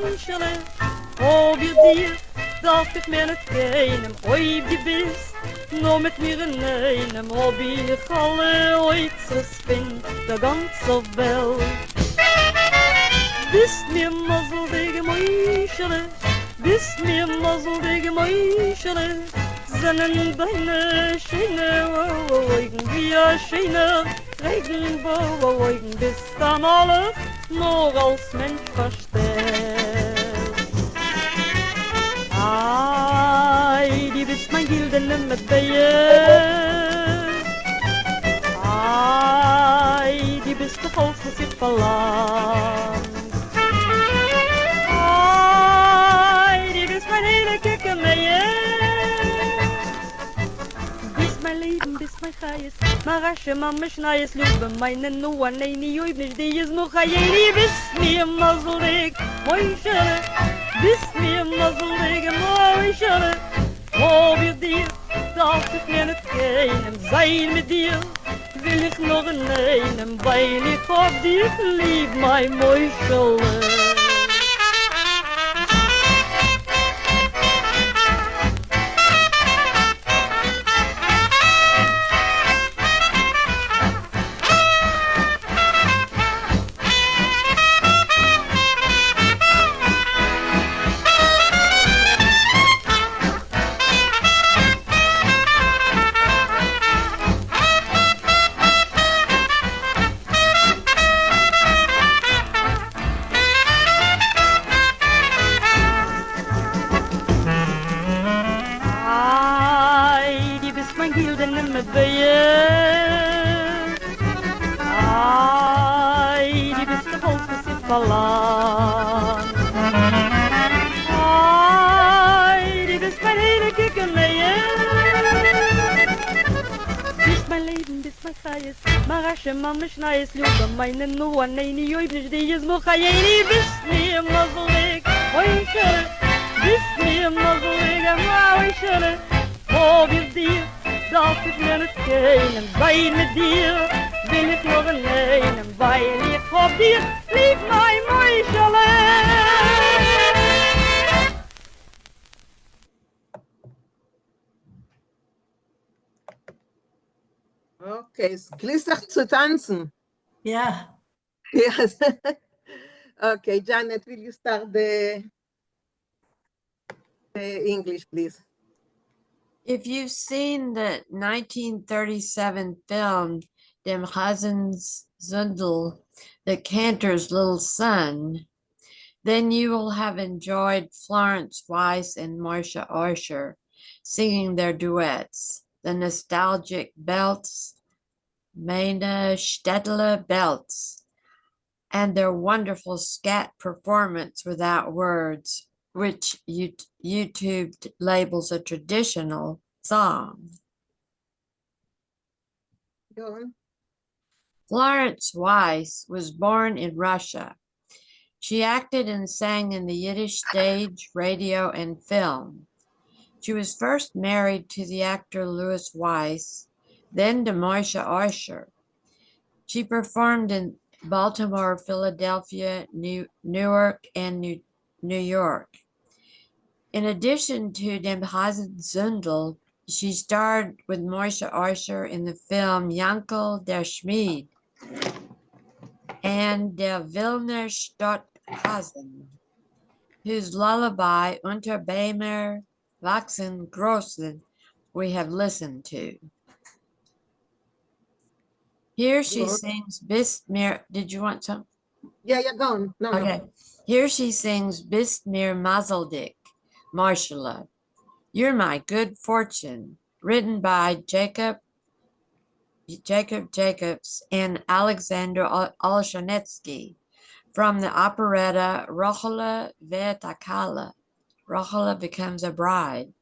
moischele. Ob ihr dir darf ich mir nicht keinem, oi die bist, nur mit mir in einem, ob ich alle Oizes bin, der ganze Welt. Bist mir mazzeldige moischele, bist mir mazzeldige moischele, seinen deine schöne Augen wie ein schöner Regenbogen, bist dann alle nur als Mensch verstellt. Ai, die bist mein Gilden mit Beje. Ai, die bist doch alles, was ich verlang. Ai, die bist mein hele Kicke Meie. Bist mein Leben, bist mein Chais, Marasche, Mama, Schneies, Liebe, meine Nuan, Neini, Juibnisch, die ist noch Hayeni, bist mir Maselig, Moischele. Bist mir mazzelige moischele, ob ihr dir darf ich mir nicht keinem sein mit dir, will ich noch in einem, weil ich hab dich lieb, mein Moischele. Ai, die bist der Holz, was ich verlang. Ai, die bist mein hele Kickerleie. Bist mein Leben, bist mein Chais, Marasche, Mama, Schneies, Liebe, meine Nuan, Neini, Juibnisch, die ist noch Hayeni, bist mir mazelig, moischele, bist mir mazelig, moischele, ob ihr dir darf ich mir nicht keinem sein mit dir, will ich nur in einem, weil ich hab dir lieb, mein Moischele. Okay, es glitzert zu tanzen. Yeah. Yes. Okay, Janet, will you start the English, please? If you've seen the 1937 film Dem Hasen's Zundel, the Cantor's Little Son, then you will have enjoyed Florence Weiss and Marcia Usher singing their duets, the nostalgic belts, Meine Städtler belts, and their wonderful scat performance without words, which YouTube labels a traditional song. Go on. Florence Weiss was born in Russia. She acted and sang in the Yiddish stage, radio, and film. She was first married to the actor Louis Weiss, then to Marcia Usher. She performed in Baltimore, Philadelphia, Newark, and New York. In addition to Dem Zundel, she starred with Marcia Usher in the film Vinkl der Schmied and Der Wilner Stadthasen, whose lullaby Unter Beimer wachsen Grossen we have listened to. Here she sings Bist mir, did you want some? Yeah, go on. No, Okay. no. Here she sings Bist mir Mazeldik, Marshalla. You're my good fortune, written by Jacob Jacobs and Alexander Olshanetsky from the operetta Rochela Vertakala. Rochela becomes a bride.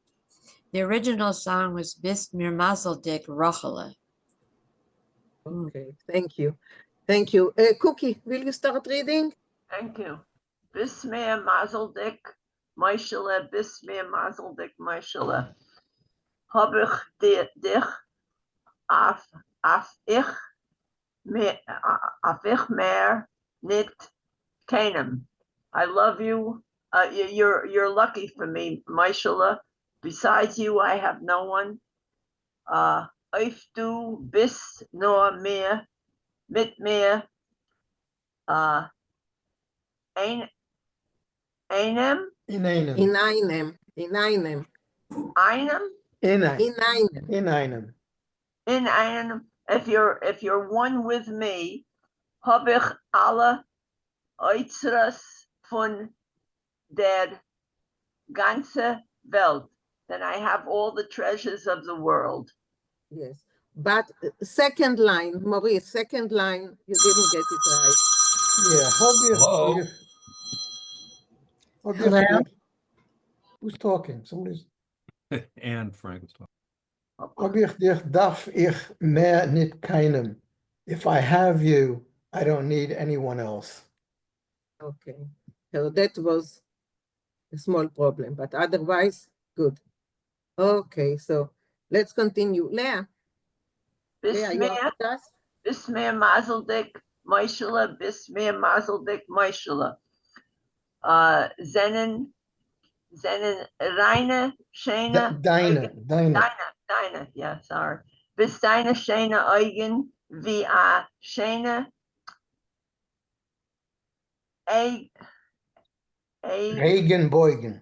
The original song was Bist mir Mazeldik, Rochela. Okay, thank you. Thank you. Cookie, will you start reading? Thank you. Bis mir Mazeldik, Moischele, bis mir Mazeldik, Moischele. Hab ich dich auf ich mehr nicht keinem. I love you You're lucky for me, Maishala. Besides you, I have no one. If du bist nur mehr mit mir, einem, In einem. In einem. In einem. einem, In einem. In einem. In einem. in einem. If you're one with me, habe ich alle Äußeres von der ganze Welt. Then I have all the treasures of the world. Yes. But second line, Maurice, second line, you didn't get it right. Yeah, Hello? Hello? Who's talking? Somebody's. And Frank was talking. Hab ich dich, darf ich mehr nicht keinem. If I have you, I don't need anyone else. Okay. So that was a small problem, but otherwise, good. Okay, so let's continue. Leah, Leah, you are with us? Bis mehr Mazeldik, Maishala, bis mehr Mazeldik, Maishala. Zennen reine, schöne, deine, yeah, sorry. Bis deine schöne Augen wie a schöne Regenbogen.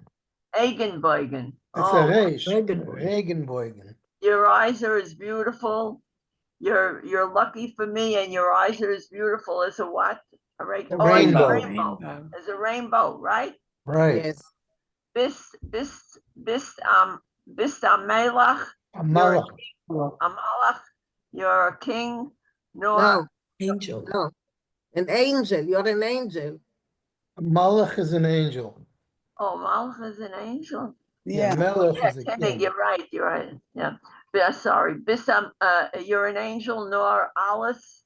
Eigenbeugen. That's Oh, a reish. Regenbogen. your eyes are as beautiful. You're lucky for me, and your eyes are as beautiful as a what? A Rainbow. rainbow. As a rainbow, right? Right. Yes. Bist am Melech. A malach. Amalach, you're a king. No, Angel. no. An angel, you're an angel. A malach is an angel. Oh, Malach is an angel. Yeah, melech Yeah, is a Timmy, king. you're right. You're right. Yeah. Sorry. You're an angel. Nor alles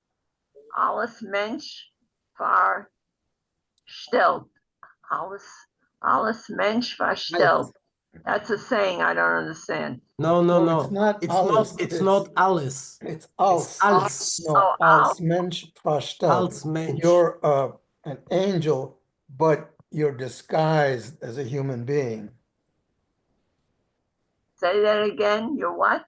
Mensch verstellt. Alles Mensch verstellt. That's a saying I don't understand. No, No, it's not alles, It's not Alice. It's als. Als. No, Oh, als Mensch verstellt. Als Mensch. You're an angel, but you're disguised as a human being. Say that again. You're what?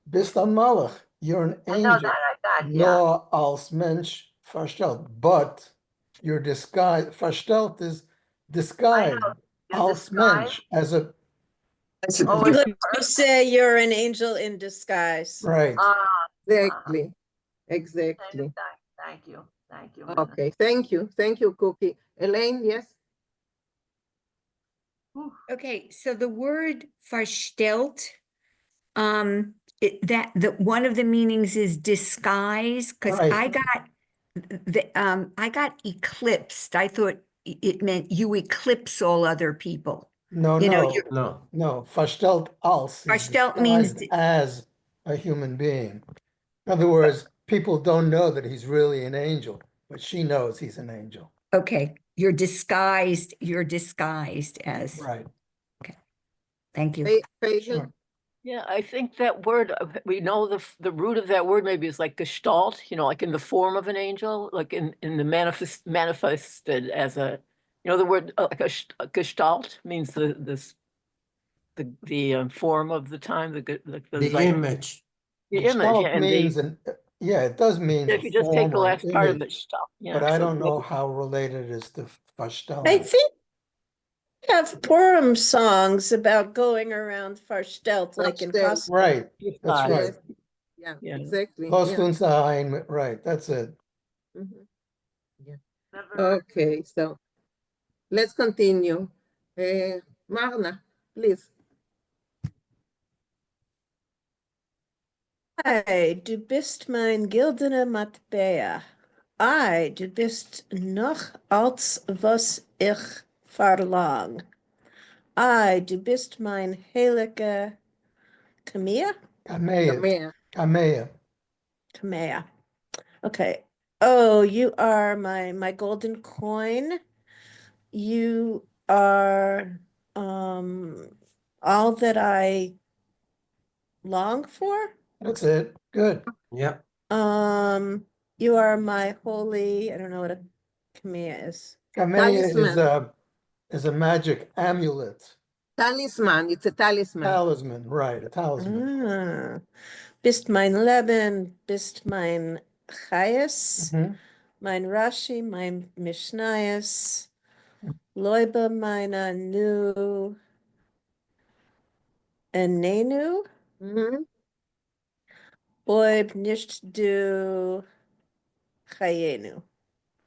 Bist ein Malach. You're an I know angel. that I got. Yeah. Nur als Mensch verstellt. But you're disguised. Verstellt is disguised. You're Als disguised. Mensch, as a, Oh, You it's could say you're an angel in disguise. right. Exactly. Thank Exactly. you. Thank you. Okay, thank you. Thank you, Cookie. Elaine, yes? Okay, so the word verstellt, one of the meanings is disguise, because Right. I got eclipsed. I thought it meant you eclipse all other people. No, You know, no, you're- no. Verstellt als. is Verstellt means disguised as a human being. In other words, people don't know that he's really an angel, but she knows he's an angel. Okay, you're disguised as, Right. thank you. Faisal? Sure. Yeah, I think that word, we know the root of that word maybe is like gestalt, like in the form of an angel, like in the manifested as a, the word like a gestalt means the form of the time, The like, image. the image, Gestalt yeah, and means yeah, it does mean if a you just take form the or last an part of image, it, gestalt, yeah. but I so don't know maybe- how related it is to verstellen. I think we have Purim songs about going around Farstelt, like in Verstellt. Costco. Right, that's right. Yeah, Yeah. exactly. Lost Yeah. uns ein, right, that's it. Mhm. Never heard. Okay, so let's continue. Marna, please. Ei, du bist mein gildene Matbea. Ei, du bist noch als was ich verlang. Ei, du bist mein heilige Kamea? Kamea, Kamea. Kamea. Okay. Oh, you are my golden coin. You are all that I long for. That's it, good. Yeah. You are my holy, I don't know what a Kamea is. Kamea is is a magic amulet, Talisman, it's a talisman. talisman, right, a talisman. Ah, bist mein Leben, bist mein Chayes, Mhm. mein Rashi, mein Mishnayos, Loiba meiner Nu, Enenu, Mhm. Oib nicht du Chayenu.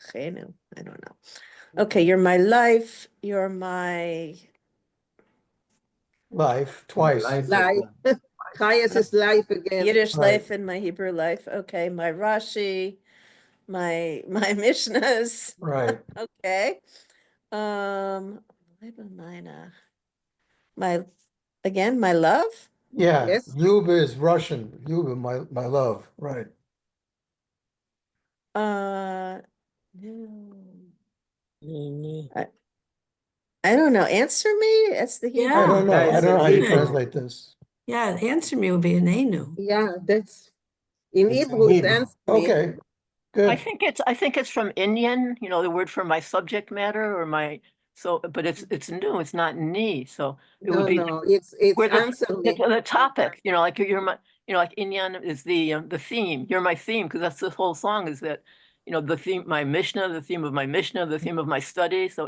Chayenu, I don't know. Okay, you're my life, you're my Life, twice. Life. Chayes is life again. Yiddish Right. life and my Hebrew life. Okay, my Rashi, my Mishnahs. Right. Okay. Leba meine. My again, my love. Yeah, Yes. Luba is Russian. Luba, my love, right. No. I don't know. Answer me. That's the Hebrew. I don't know. I don't know how you Hebrew. translate this. Yeah, answer me will be an Enu. Yeah, that's in It's in Hebrew. It Hebrew. answers me. Okay, I good. think it's from Indian, you know, the word for my subject matter or my, so, but it's new, it's not ni, so it No, would be no, it's where answer me. the topic, you know, like you're my, you know, like Indian is the theme, you're my theme, because that's the whole song is that, you know, the theme, my Mishnah, the theme of my Mishnah, the theme of my study, so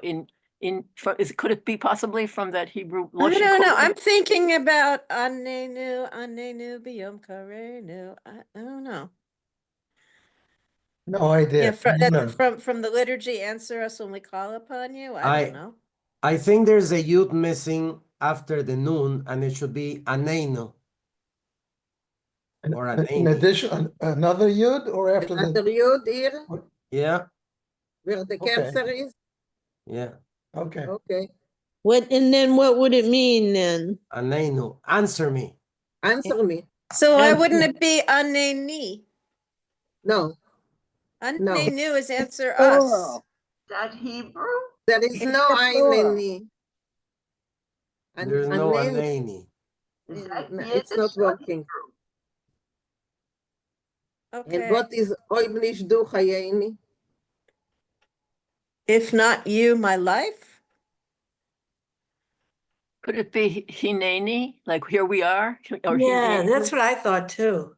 could it be possibly from that Hebrew? I Lashon don't know. Kodesh? I'm thinking about Anenu biyom karenu. I don't know. No idea. From the liturgy, answer us when we call upon you. I don't know. I think there's a yud missing after the noon, and it should be aneinu or In aneini. addition, another yud or after Another the, yod here, Yeah, where the Okay. cancer is. yeah, okay. Okay, And then what would it mean then? aneinu. Answer me. answer me. So why And- wouldn't it be Aneni? No, no, Anenu is answer us. Is that Hebrew? there is no aineni. There's no aneini. Is that It's not Yiddish or working. Hebrew? And Okay. what is oib nishdu chayeni? If not you, my life. Could it be Hineni, like here we are? Or Yeah, Hineni? that's what I thought too.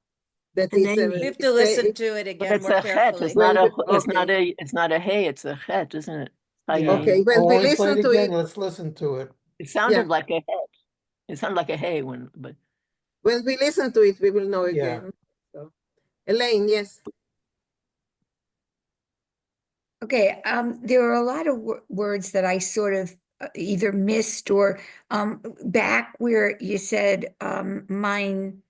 That And is then We have it's to listen a- to it But again it's more a chet, carefully. it's not a, okay. it's not a hey, it's a chet, isn't it? Yeah. Okay, when Oh, we let me play listen it to again. it, Let's listen to it. It sounded Yeah. like a het. It sounded like a hey when, but when we listen to it, we will know Yeah. again. So, Elaine, yes. Okay, there are a lot of words that I sort of either missed or back where you said mein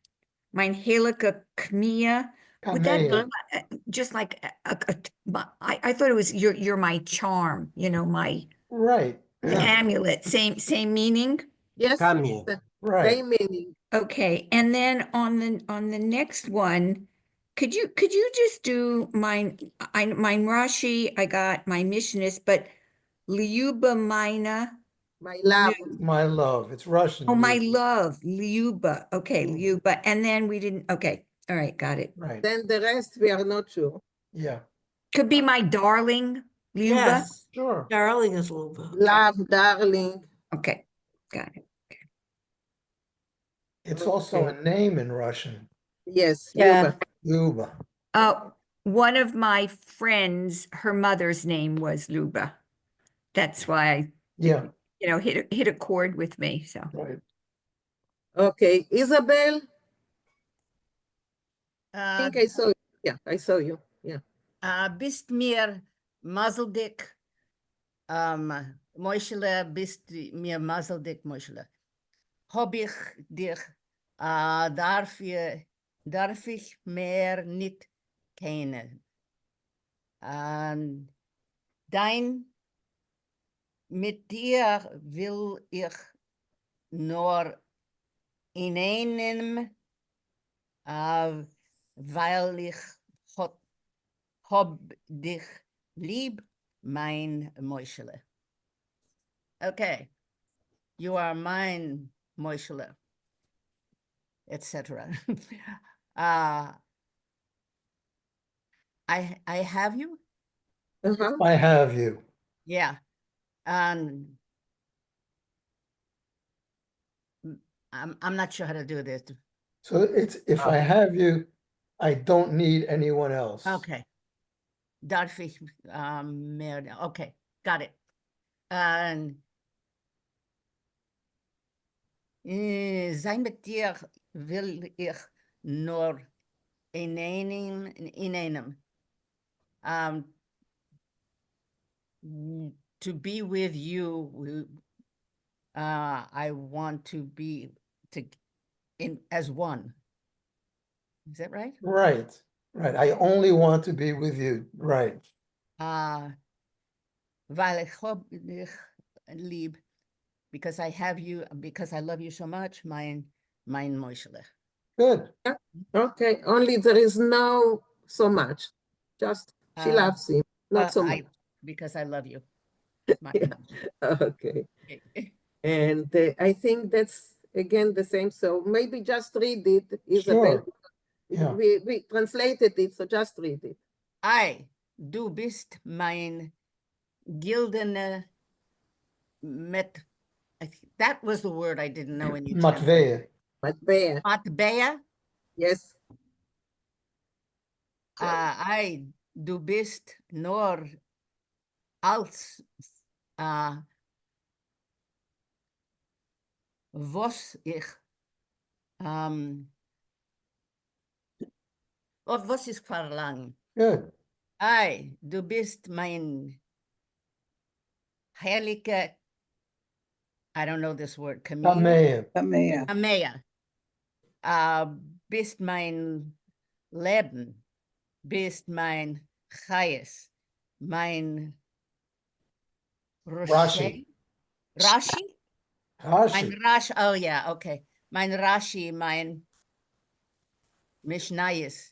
Helika Kmia. Would that be Kamea. just like I thought it was you're my charm, you know, my Right, amulet, same meaning. Yes, Kamye. the right. same meaning. Okay, and then on the next one, could you just do mine Rashi, I got my missionist, but Liuba Mina, My love. My love. It's Russian. oh my Luba. love, Liuba. Okay, Liuba. And then we didn't, okay, all right, got it. Right, Then the rest, we are not sure. yeah, Could be my darling, Liuba. Yes, sure. darling is Luba. Love, darling. Okay, got it. It's also a Okay. name in Russian. Yes, Yeah. Luba. Luba. One of my friends, her mother's name was Luba. That's why I, Yeah, you know, hit a chord with me, so. right. Okay, Isabel, I Uh, think I saw you. Yeah, I saw you. Yeah. bist mir mazeldik, Moishele, bist mir mazeldik, Moishele. Hab ich dich, darf ich mehr nicht kennen. Mit dir will ich nur in einem, weil ich hab dich lieb, mein Moishele. Okay, you are mine, Moishele, etc. I have you. Uh-huh. I have you. Yeah, and I'm not sure how to do this. So it's, if I have you, I don't need anyone else. Okay. Darf ich mehr? Okay, got it. And sein mit dir will ich nur in einem. To be with you, I want to be as one. Is that right? Right, right. I only want to be with you, right. Weil ich hab dich lieb, because I have you, because I love you so much, mein Moishele. Good. Okay, only there is no so much. Just she loves him, not so much. Because I love you. Yeah. Okay. Okay. And I think that's again the same. So maybe just read it, Isabel. Sure. Yeah. We translated it, so just read it. Du bist mein gildene that was the word I didn't know in your Matvea. Matbea. Matbea? Yes. Du bist nur als was ich was ich verlang. Good. Du bist mein heilige, I don't know this word, Amen. Amea. Bist mein Leben, bist mein Chayes, mein Rashi. Rashi? Mein Rashi. Rashi, oh yeah, okay. Mein Rashi, mein Mishnayis.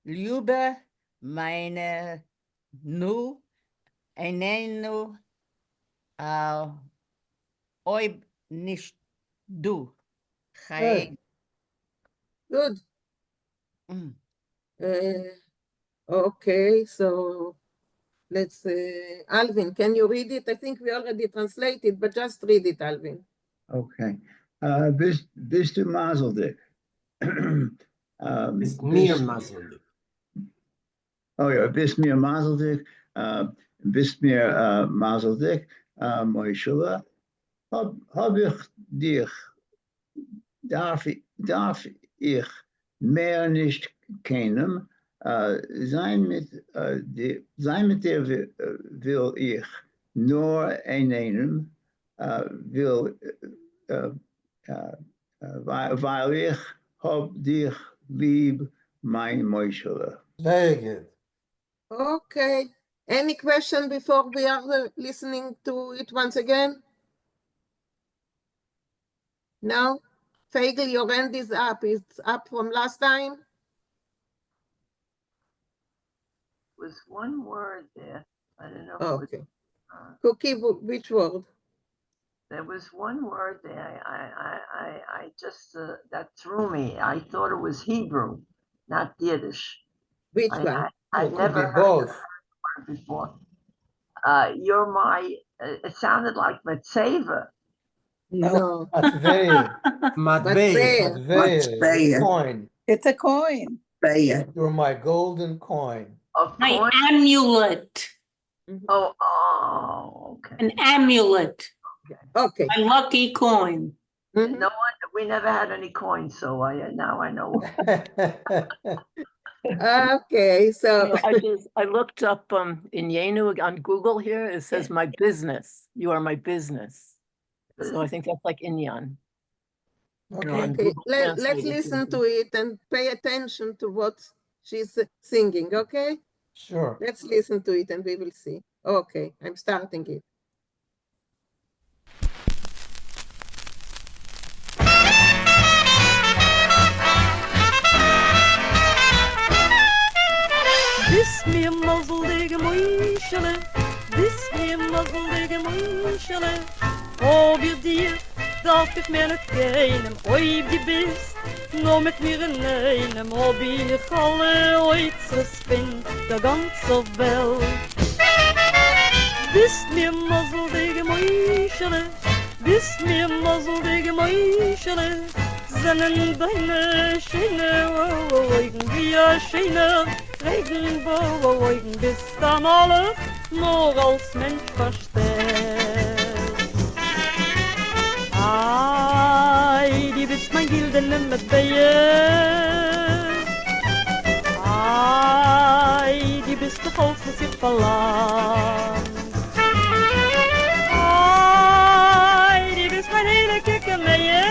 Liebe, meine Nu, Einenu, Oib nicht du. Good. Good. Okay, so let's Alvin, can you read it? I think we already translated, but just read it, Alvin. Okay. Bist du mazeldik? Bist mir mazeldik. Oh ja, bist mir mazeldik. Bist mir mazeldik. Moishele. Hab ich dich, darf ich mehr nicht kennen. Sein mit dir will ich nur einem, weil ich hab dich lieb, mein Moishele. Very good. Okay. Any question before we are listening to it once again? No? Feigl, your hand is up. It's up from last time? Was one word there. I don't know. Okay. Cookie, which word? There was one word there. I just that threw me. I thought it was Hebrew, not Yiddish. Which one? I It could never be heard both. the word before. You're my. It sounded like Matseva. No. Matvea. Matvea. Matvea. Coin. It's a coin. You're my golden coin. A My coin? amulet, Oh, okay. an amulet, Okay. my lucky coin. Mhm. No wonder we never had any coins, so now I know. Okay, so I looked up in Yenu on Google here. It says my business. You are my business. So I think that's like Inyan. okay, let's listen to it and pay attention to what she's singing, okay? Sure. Let's listen to it and we will see. Okay, I'm starting it. Bis mir mazzelige Moischele, bis mir mazzelige Moischele. Ob ihr dir darf ich mir nicht gehen, ob die bist, nur mit mir in einem, ob ich alle Oizres bin, der ganze Welt. Bis mir mazzelige Moischele, bis mir Moselige Mäuschele, seinen deine schöne Augen, wie ein schöner Regenbogen, bis dann alle nur als Mensch versteht. Ai, die bist mein Gildene mit Beje. Ai, die bist doch alles, was ich verlang. Ai, die bist mein hele Kicke Meie.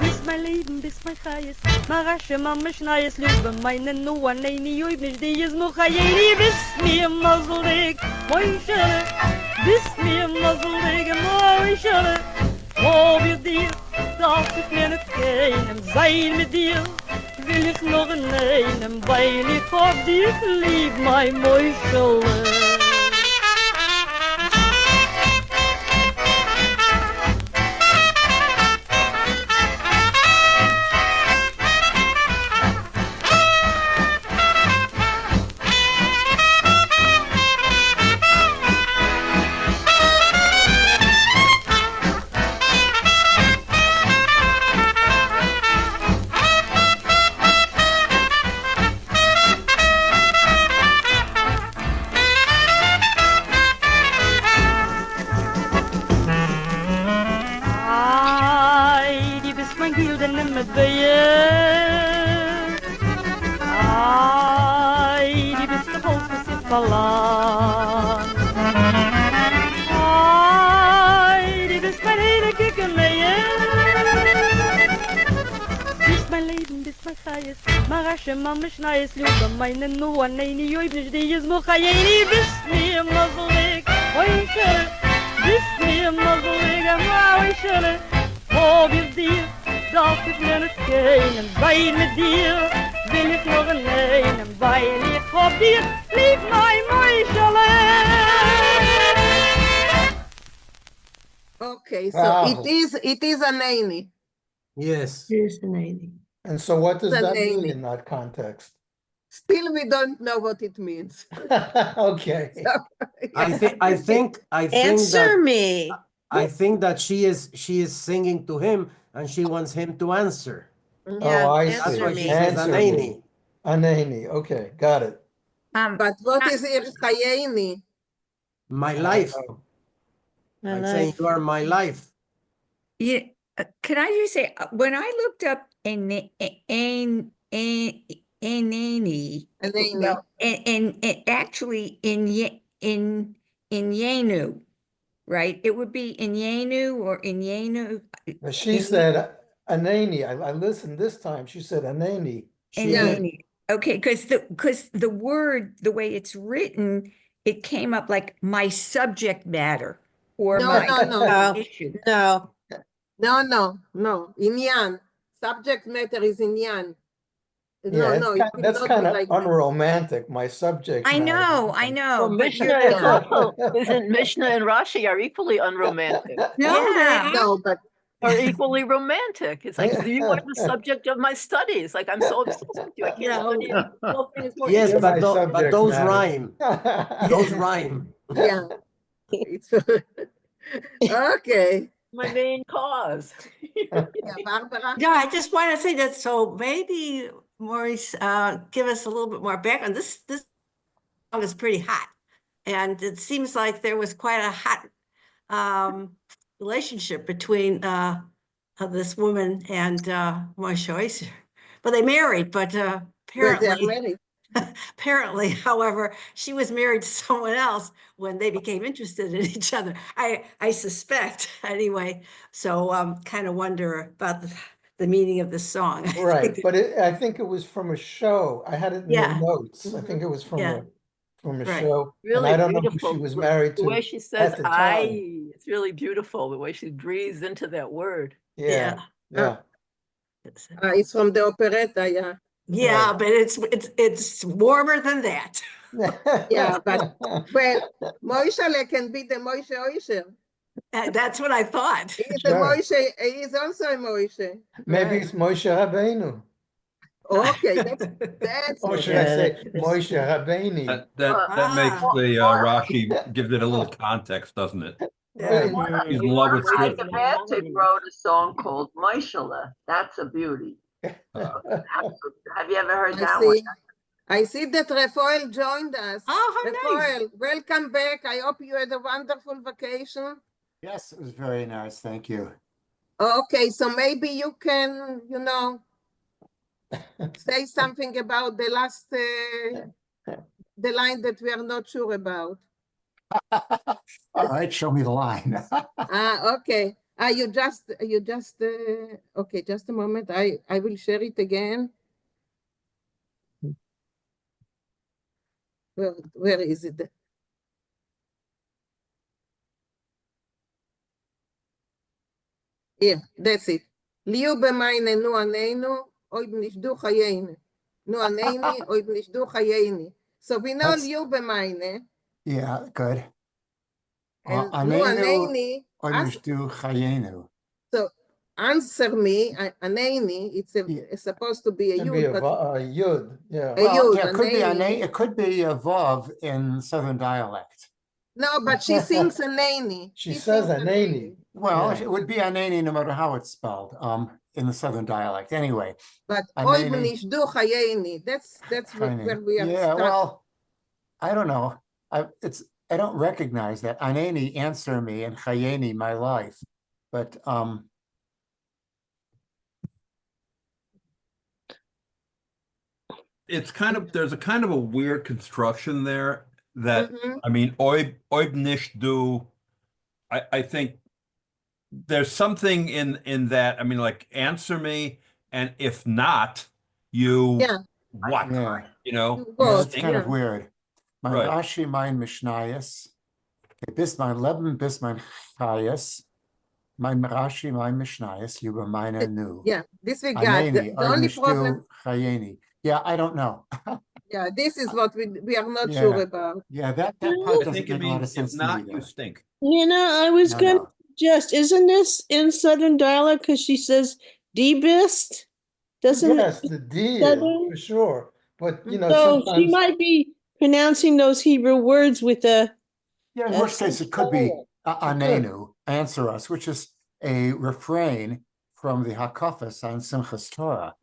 Bist mein Leben, bist mein Chayes, Marasche, Mama, Schneies, Lübe, meine Nuan, Neini, Juibnisch, die ist noch Chayeni, bist mir Moselig, Mäuschele. Bist mir Moselige Mäuschele, wo wir dir, darf ich mir nicht keinem sein mit dir, will ich noch in einem, weil ich hab dich lieb, mein Mäuschele. Ai, die bist doch alles, was ich verlang. Ai, die bist mein hele Kicke Meie. Bist mein Leben, bist mein Chayes, Marasche, Mama, Schneies, Lübe, meine Nuan, Neini, Juibnisch, die ist noch Chayeni, bist mir Moselig, Mäuschele, bist mir Moselige Mäuschele, wo wir dir, darf ich mir nicht keinem sein mit dir, will ich nur in einem, weil ich hab dir lieb, mein Mäuschele. Okay, so Wow. it is a nanny. Yes. Here's the name. And so what does The that mean name. in that context? Still, we don't know what it means. Okay. I think Answer me. I think that she is singing to him and she wants him to answer. Yeah, Oh, I That's answer see. why she me. says Answer Anani. me. Anani. Okay, got it. But what is Irchayeni? My I life. don't know. My Like saying life. you are my life. Yeah, can I just say, when I looked up Enani, well, and actually in Yenu, right? It would be in Yenu or in Yenu. Now, she said Anani. I listened this time. She said Anani. She did. Enani. Okay, because the word, the way it's written, it came up like my subject matter or No, my no. issue. No. No. Inyan. Subject matter is Inyan. No, Yeah, no, it's it will that's not kind be of like that. unromantic. My subject I matter. know, Well, but Mishnah you're is also, isn't Mishnah and Rashi are equally unromantic No, they Yeah. are. No, but or equally romantic. It's like you are the subject of my studies. Like I'm so obsessed with you. I can't No. study anything is more Yes, You're my interesting. but subject those matter. rhyme. Those rhyme. yeah. It's okay. My main cause. Yeah, Barbara. Yeah, I just want to say that. So maybe Maurice, give us a little bit more background. This song is pretty hot, and it seems like there was quite a hot relationship between this woman and Moshe Oyster. But they married, but Well, they are apparently. married. Apparently, however, she was married to someone else when they became interested in each other. I suspect anyway. So kind of wonder about the meaning of this song. I Right, think but I think it was from a show. I had it in Yeah. the notes. I think it was from Yeah. a Right. show. And Really I don't know who beautiful. she was married The way to she says at the I, time. it's really beautiful. The way she breathes into that word. Yeah, yeah. It's from the operetta, yeah. Yeah, Right. but it's warmer than that. Yeah, but well, Moishele can be the Moshe Oisher. That's what I thought. He's Sure. a Moshe, he is also a Moshe. Maybe Right. it's Moshe Rabbeinu. Okay, that's Or it. should I Yeah, say that's- Moshe Rabbeini? That makes Ah. the Rashi gives it a little context, doesn't it? Right. He's in love with Mike strips. Matic wrote a song called Moishele. That's a beauty. Have you ever heard that one? I see that Rafael joined us. Oh, how nice. Rafael, welcome back. I hope you had a wonderful vacation. Yes, it was very nice. Thank you. Okay, so maybe you can, say something about the last, the line that we are not sure about. All right, show me the line. Okay. You just, okay, just a moment. I will share it again. Where is it? Here, that's it. Liu b'mayne nu anenu, oid nishdu chayenu. Nu aneni, oid nishdu chayeni. So we know That's- liu b'mayne. Yeah, good. And nu Anenu aneni, oinishdu chayenu. so answer me, aneni, it's supposed to be a Can be yud, a but yud, yeah. a Well, yud, yeah, it could be aneni. it could be a vav in Southern dialect. No, but she sings aneni. She says sings aneni. Well, Yeah. it would be aneni no matter how it's spelled, in the Southern dialect. Anyway, But aneni, oid nishdu chayeni, that's chayeni. where we are Yeah, stuck. well, I don't know. I don't recognize that. Aneni, answer me, and chayeni, my life. But It's kind of, there's a kind of a weird construction there that, Mhm. I mean, oib nish do, I think there's something in that, I mean, like, answer me, and if not, you, Yeah. what? yeah, You know? You You go, that's stink. kind of yeah. weird. Mein Right. Rashi, mein Mishnayos, bis mein Leben, bis mein Chayas, mein Rashi, mein Mishnayos, über meine Nu. Yeah, this we got. Aneni, The only problem, oibnishtu chayeni. Yeah, I don't know. yeah, this is what we are not Yeah. sure about. Yeah, that part I doesn't think it make a lot of means, if sense to me not, you either. stink. I was No, gonna no. suggest, isn't this in Southern dialect? Because she says debist? Doesn't Yes, the D is Southern? for sure. But, So she sometimes, might be pronouncing those Hebrew words with a. Yeah, in That's worst case, it could be could. anenu, answer us, which is a refrain from the Hakafas on Simchas Torah,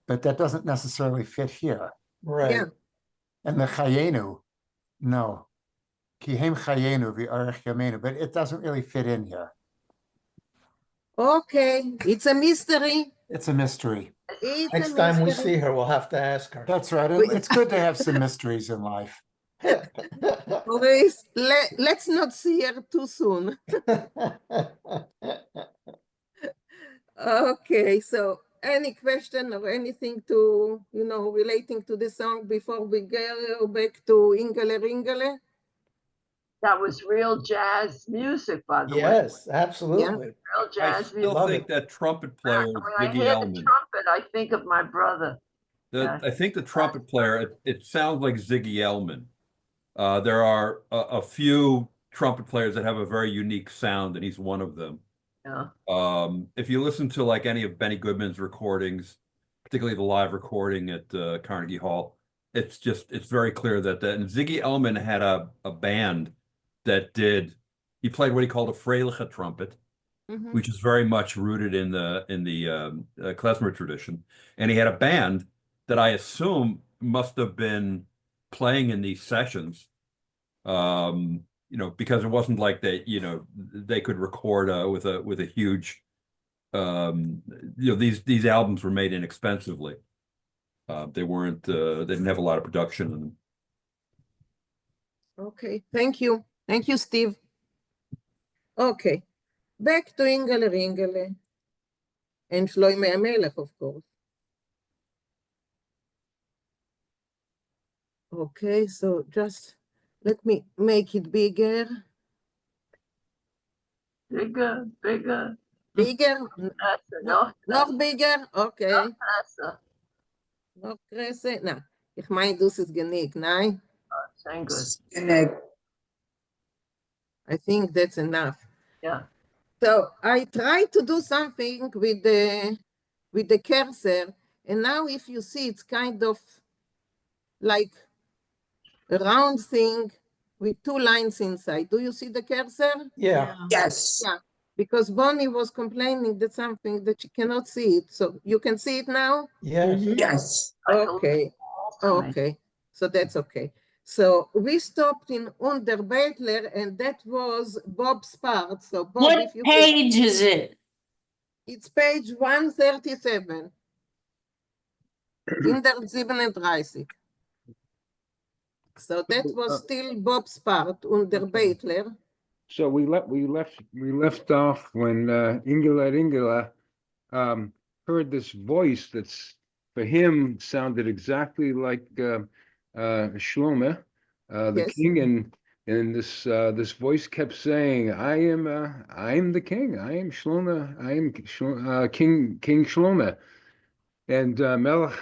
but that doesn't necessarily fit here. right. Yeah. And the chayenu, no. Kihem chayenu v'arech yamenu, but it doesn't really fit in here. Okay, it's a mystery. It's a mystery. It's Next a time we mystery. see her, we'll have to ask her. That's right. We- It's good to have some mysteries in life. Maurice, let's not see her too soon. Okay, so any question or anything to, relating to the song before we go back to Ingele Ringele? That was real jazz music, by the way. Yes, absolutely. Real I jazz still music. Love think it. that trumpet player is When I Ziggy hear the Elman. trumpet, I think of my brother. I think the trumpet player, it sounds like Ziggy Elman. There are a few trumpet players that have a very unique sound, and he's one of them. Yeah. If you listen to like any of Benny Goodman's recordings, particularly the live recording at Carnegie Hall, it's very clear that and Ziggy Elman had a band that he played what he called a Freiliche trumpet, Mhm. which is very much rooted in the klezmer tradition, and he had a band that I assume must have been playing in these sessions, because it wasn't like they could record with a huge, these albums were made inexpensively. They didn't have a lot of production in them. Okay, thank you. Thank you, Steve. Okay, back to Ingele Ringele and Shloime HaMelech, of course. Okay, so just let me make it bigger. Bigger, bigger. Bigger? That's enough. Noch bigger? Okay. That's Noch größer? Na, ich meine, das ist genick, nein? Thank good. I think that's enough. Yeah. So I tried to do something with the cursor, and now if you see, it's kind of like a round thing with 2 lines inside. Do you see the cursor? Yeah, Yes. Yeah, because Bonnie was complaining that something that she cannot see it. So you can see it now? yes. Yes. Okay, okay, so that's okay. So we stopped in Under Bettler, and that was Bob's part. So Bob, What if you can, page is it? it's page 137 in der 37. So that was still Bob's part, Under Bettler. So we left off when Ingela heard this voice that's for him sounded exactly like Shlomo, the Yes. king, and this voice kept saying, I'm the king, I am Shlomo, I am King Shlomo, and Melech,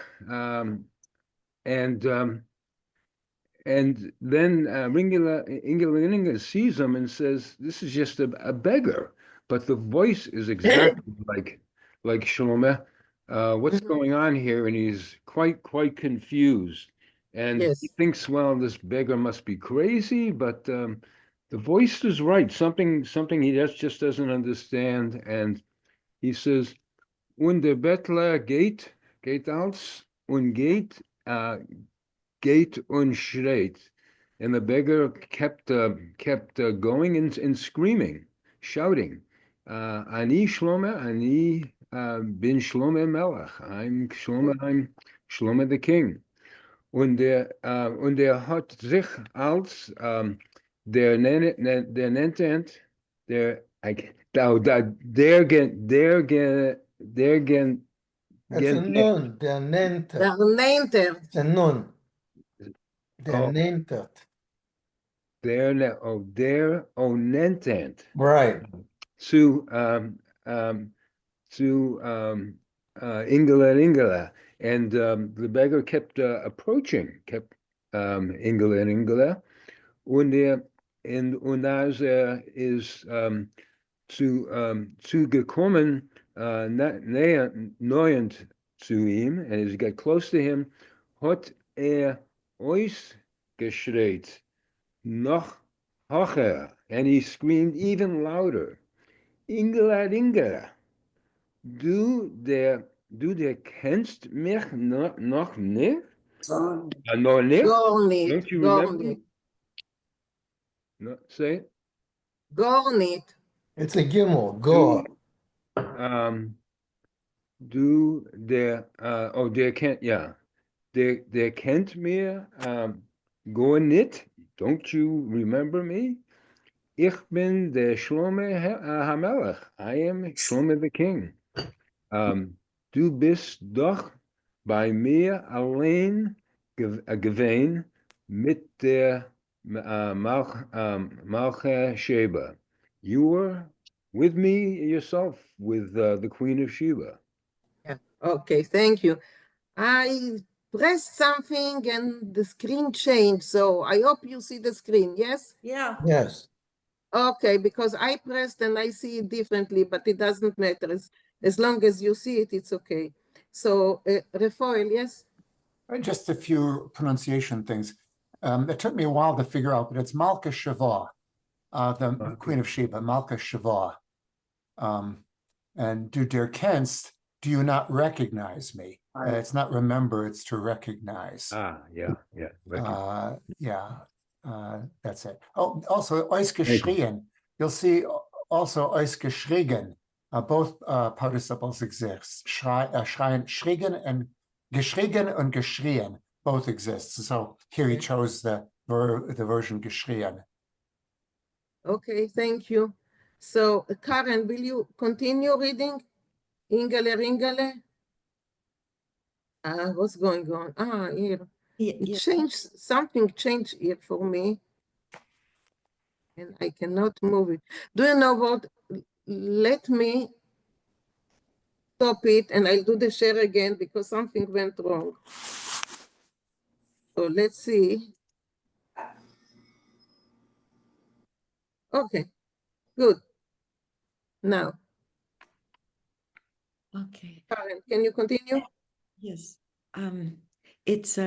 and then Ingela sees him and says, "This is just a beggar," but the voice is exactly like Shlomo. What's going on here? And he's quite confused, and he thinks, "Well, this beggar must be crazy," but the voice is right. Something he just doesn't understand, and he says, "Und der Bettler geht aus und geht und schreit." And the beggar kept going and screaming, shouting, "Ani Shlomo, ani bin Shlomo Melech. I'm Shlomo the king." Und hat sich als der nennt der That's a nun, der nennt. Der Nenter. It's a nun. Der nennt. Der onentent. Right. To Ingela. And the beggar kept approaching, Ingela. Und als is zugekommen, neuend zu ihm, and as he got close to him, hat ausgeschreit, noch hocher, and he screamed even louder, Ingela, du der kennst mich noch nicht? Noch nicht? Gar nicht. Don't you Gar remember? nicht. No, say it. Gar nicht. It's a gimel, go. Der kennt, yeah. Der kennt mir, go nicht. Don't you remember me? Ich bin der Shlomo HaMelech. I am Shlomo the king. Du bist doch bei mir allein gewesen mit der Malche Sheba. You were with me yourself with the Queen of Sheba. Yeah. Okay, thank you. I pressed something and the screen changed, so I hope you see the screen, yes? Yeah. Yes. Okay, because I pressed and I see it differently, but it doesn't matter. As long as you see it, it's okay. So, Refoil, yes? Just a few pronunciation things. It took me a while to figure out, but it's Malka Shava, the Queen of Sheba, Malka Shava. And du der kennst, do you not recognize me? It's not remember, it's to recognize. Yeah. That's it. Oh, also, ausgeschrien. You'll see also ausgeschrien. Both participles exist. Schreien, schriegen and geschrien both exist. So here he chose the version geschrien. Okay, thank you. So, Karen, will you continue reading? Ingele. What's going on? Here. It changed, something changed here for me. And I cannot move it. Do you know what? Let me stop it and I'll do the share again because something went wrong. So let's see. Okay, good. Now, Okay. Karen, can you continue? Yes. It's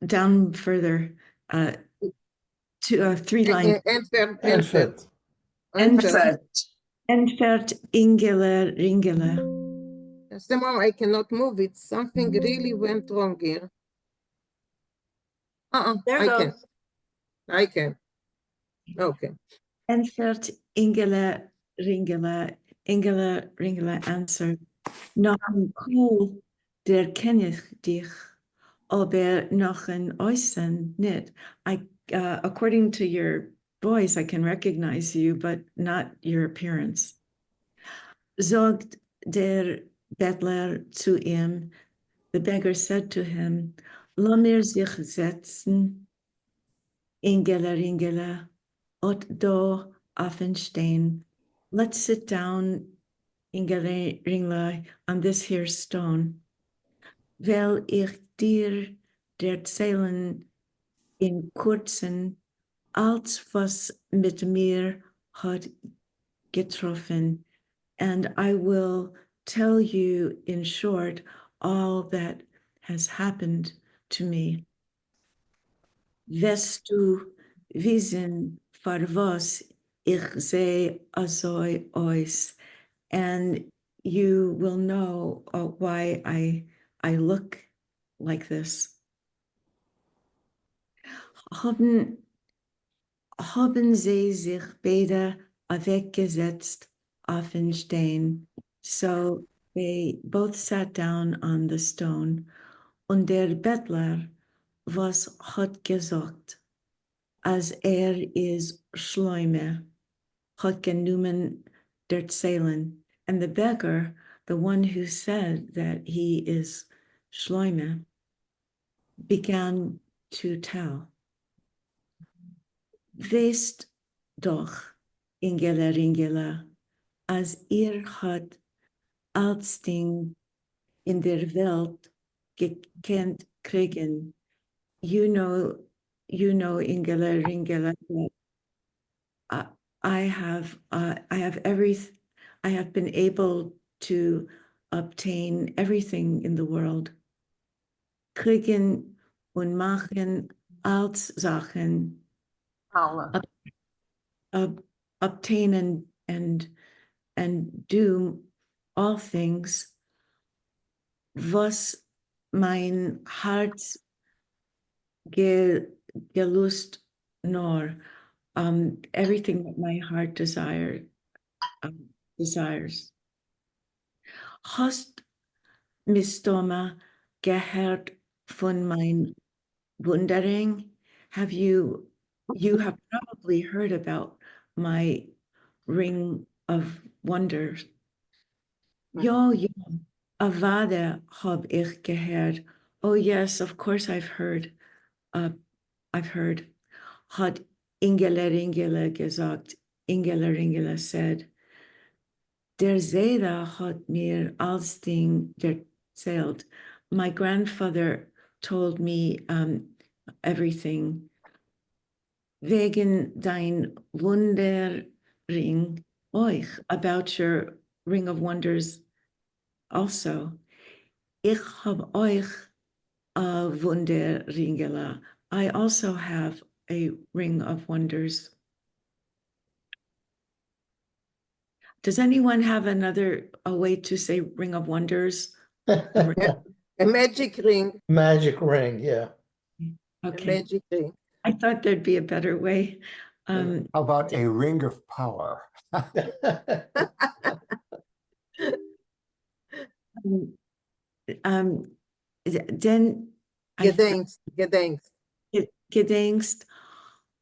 down further. three lines. Entfert. Entfert Ingele Ringele. Somehow I cannot move it. Something really went wrong here. There I goes. can. I can. Okay. Entfert Ingele Ringele. Ingele Ringele answered. Noch ein Kohl, der kenne ich dich, aber noch ein Äußern nicht. According to your voice, I can recognize you, but not your appearance. Sagt der Bettler zu ihm, the beggar said to him, lass mir sich setzen, Ingele Ringele, ot do Affenstein. Let's sit down, Ingele Ringele, on this here stone. Will ich dir erzählen in kurzen, als was mit mir hat getroffen, and I will tell you in short all that has happened to me. Wirst du wissen, für was ich sehe so aus, and you will know why I look like this. Haben sie sich beide weggesetzt auf den Stein. So they both sat down on the stone. Und der Bettler, was hat gesagt, als is Schleume, hat genommen der Zählen. And the beggar, the one who said that he is Schleume, began to tell. Weest doch, Ingele Ringele, als hat als Ding in der Welt gekannt kriegen. You know, Ingele Ringele, that I have been able to obtain everything in the world. Kriegen und machen als Sachen. Obtain and do all things, was mein Herz gelust nor, everything that my heart desires. Hast Mistoma gehört von mein Wundering? You have probably heard about my ring of wonders. Ja, Avada hab ich gehört. Oh yes, of course I've heard. Hat Ingele gesagt. Ingele said, der Zeda hat mir als Ding erzählt. My grandfather told me everything. Wegen dein Wunderring euch, about your ring of wonders also. Ich hab euch a Wunderringela. I also have a ring of wonders. Does anyone have a way to say ring of wonders? A magic ring. Magic ring, yeah. Okay. A magic ring. I thought there'd be a better way. How about a ring of power? Denn gedenkst,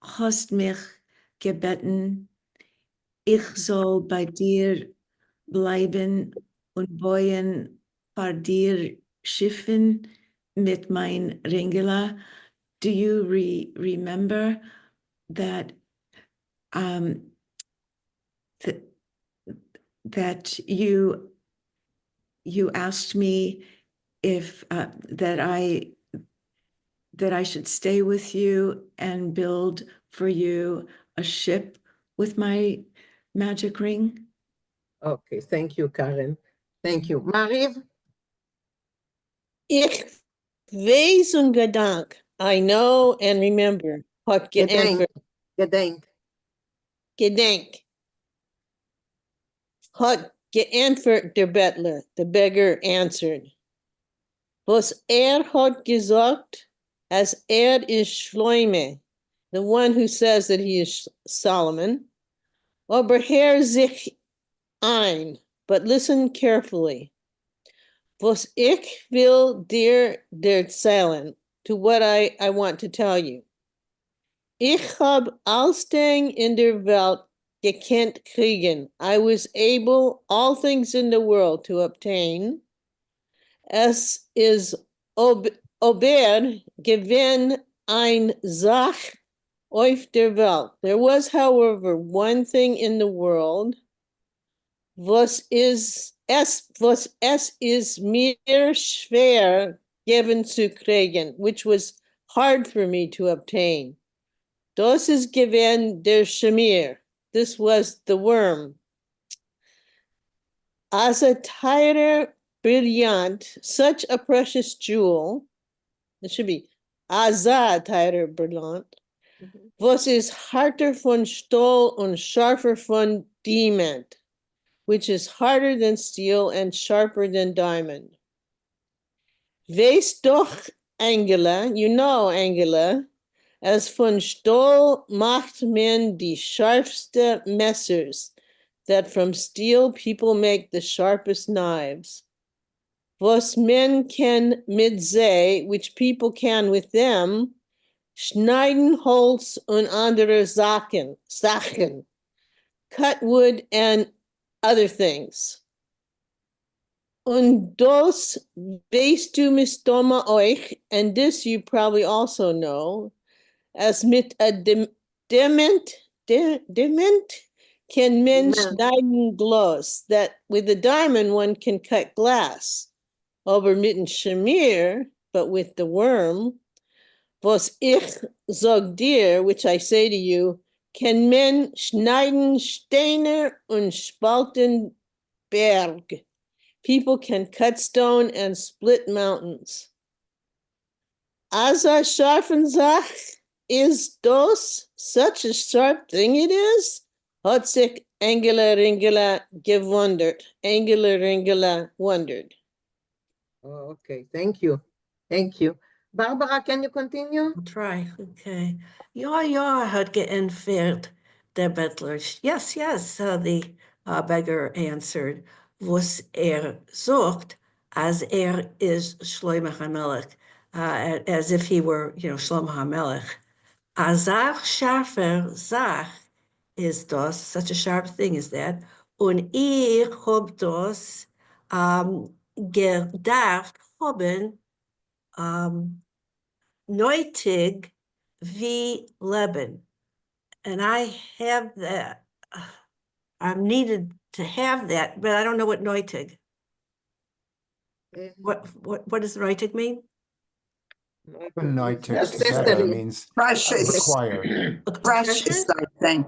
hast mich gebeten, ich soll bei dir bleiben und bauen bei dir Schiffen mit mein Ringela. Do you remember that that you asked me if that I should stay with you and build for you a ship with my magic ring? Okay, thank you, Karen. Thank you. Mariv? Ich weiß und gedank. I know and remember. Hat geantwortet. Gedenk. Gedenk. Hat geantwortet der Bettler. The beggar answered. Was hat gesagt, as is Shloime, the one who says that he is Solomon. Aber Herr sich ein, but listen carefully. Was ich will dir erzählen, to what I want to tell you. Ich hab alles Ding in der Welt gekannt kriegen. I was able all things in the world to obtain. Es is ober gewinn ein Sach auf der Welt. There was, however, one thing in the world, was es is mir schwer given zu kriegen, which was hard for me to obtain. Das ist gewinn der Shamir. This was the worm. As a tighter brilliant, such a precious jewel, it should be Azad tighter brilliant, was is harter von Stahl und scharfer von Diamant, which is harder than steel and sharper than diamond. Wees doch, Angela, you know, Angela, as von Stahl macht man die scharfste Messers, that from steel people make the sharpest knives. Was men can mit sie, which people can with them, schneiden Holz und andere Sachen, cut wood and other things. Und das weißt du mistoma euch, and this you probably also know, as mit a dement can men schneiden Glas, that with a diamond one can cut glass. Aber mit dem Shamir, but with the worm, was ich sag dir, which I say to you, can men schneiden Steine und spalten Berg. People can cut stone and split mountains. As a scharfen Sach is das, such a sharp thing it is, hat sich Angela Ringela gewundert. Angela Ringela wondered. Oh, okay, thank you. Thank you. Barbara, can you continue? I'll try, okay. Ja, hat geentfert der Bettler. Yes, the beggar answered. Was sucht, as is Shlomo HaMelech, as if he were, Shlomo HaMelech. Azach scharfer Zach is das, such a sharp thing is that. Und ich hab das gedacht haben, Neutig wie Leben. And I have that. I'm needed to have that, but I don't know what Neutig. What does Neutig mean? Neutig Necessary. means Precious. required. Precious, I think.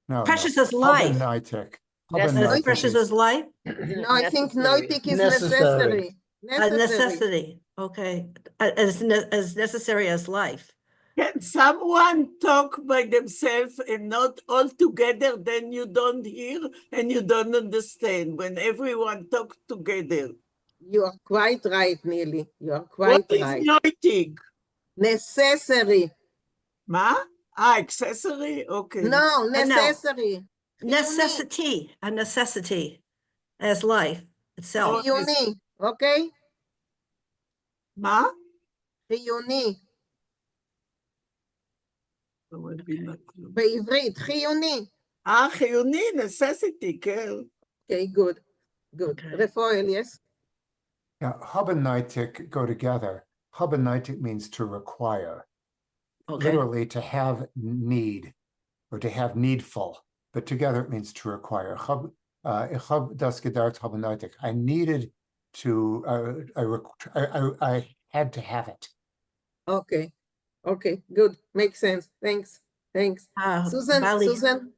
No, Precious no. as life. Neutig. As precious as life? No, I think Neutig is Necessary. necessary. A necessity, okay. As necessary as life. Can someone talk by themselves and not all together? Then you don't hear and you don't understand when everyone talks together. You are quite right, Neely. You are quite What right. is nötig? Necessary. Ma? Ah, accessory? Okay. No, necessary. Necessity, a necessity as life itself. חיוני, okay? Ma? חיוני. בעברית, חיוני. חיוני, necessity, כן. Okay, good. Rafael, yes? Yeah, hub and Neutig go together. Hub and Neutig means to require. Okay. Literally to have need or to have needful, but together it means to require. Ich hab das gedacht, hub and Neutig. I needed to, I had to have it. Okay, good. Makes sense. Thanks. Susan, Valley. Susan.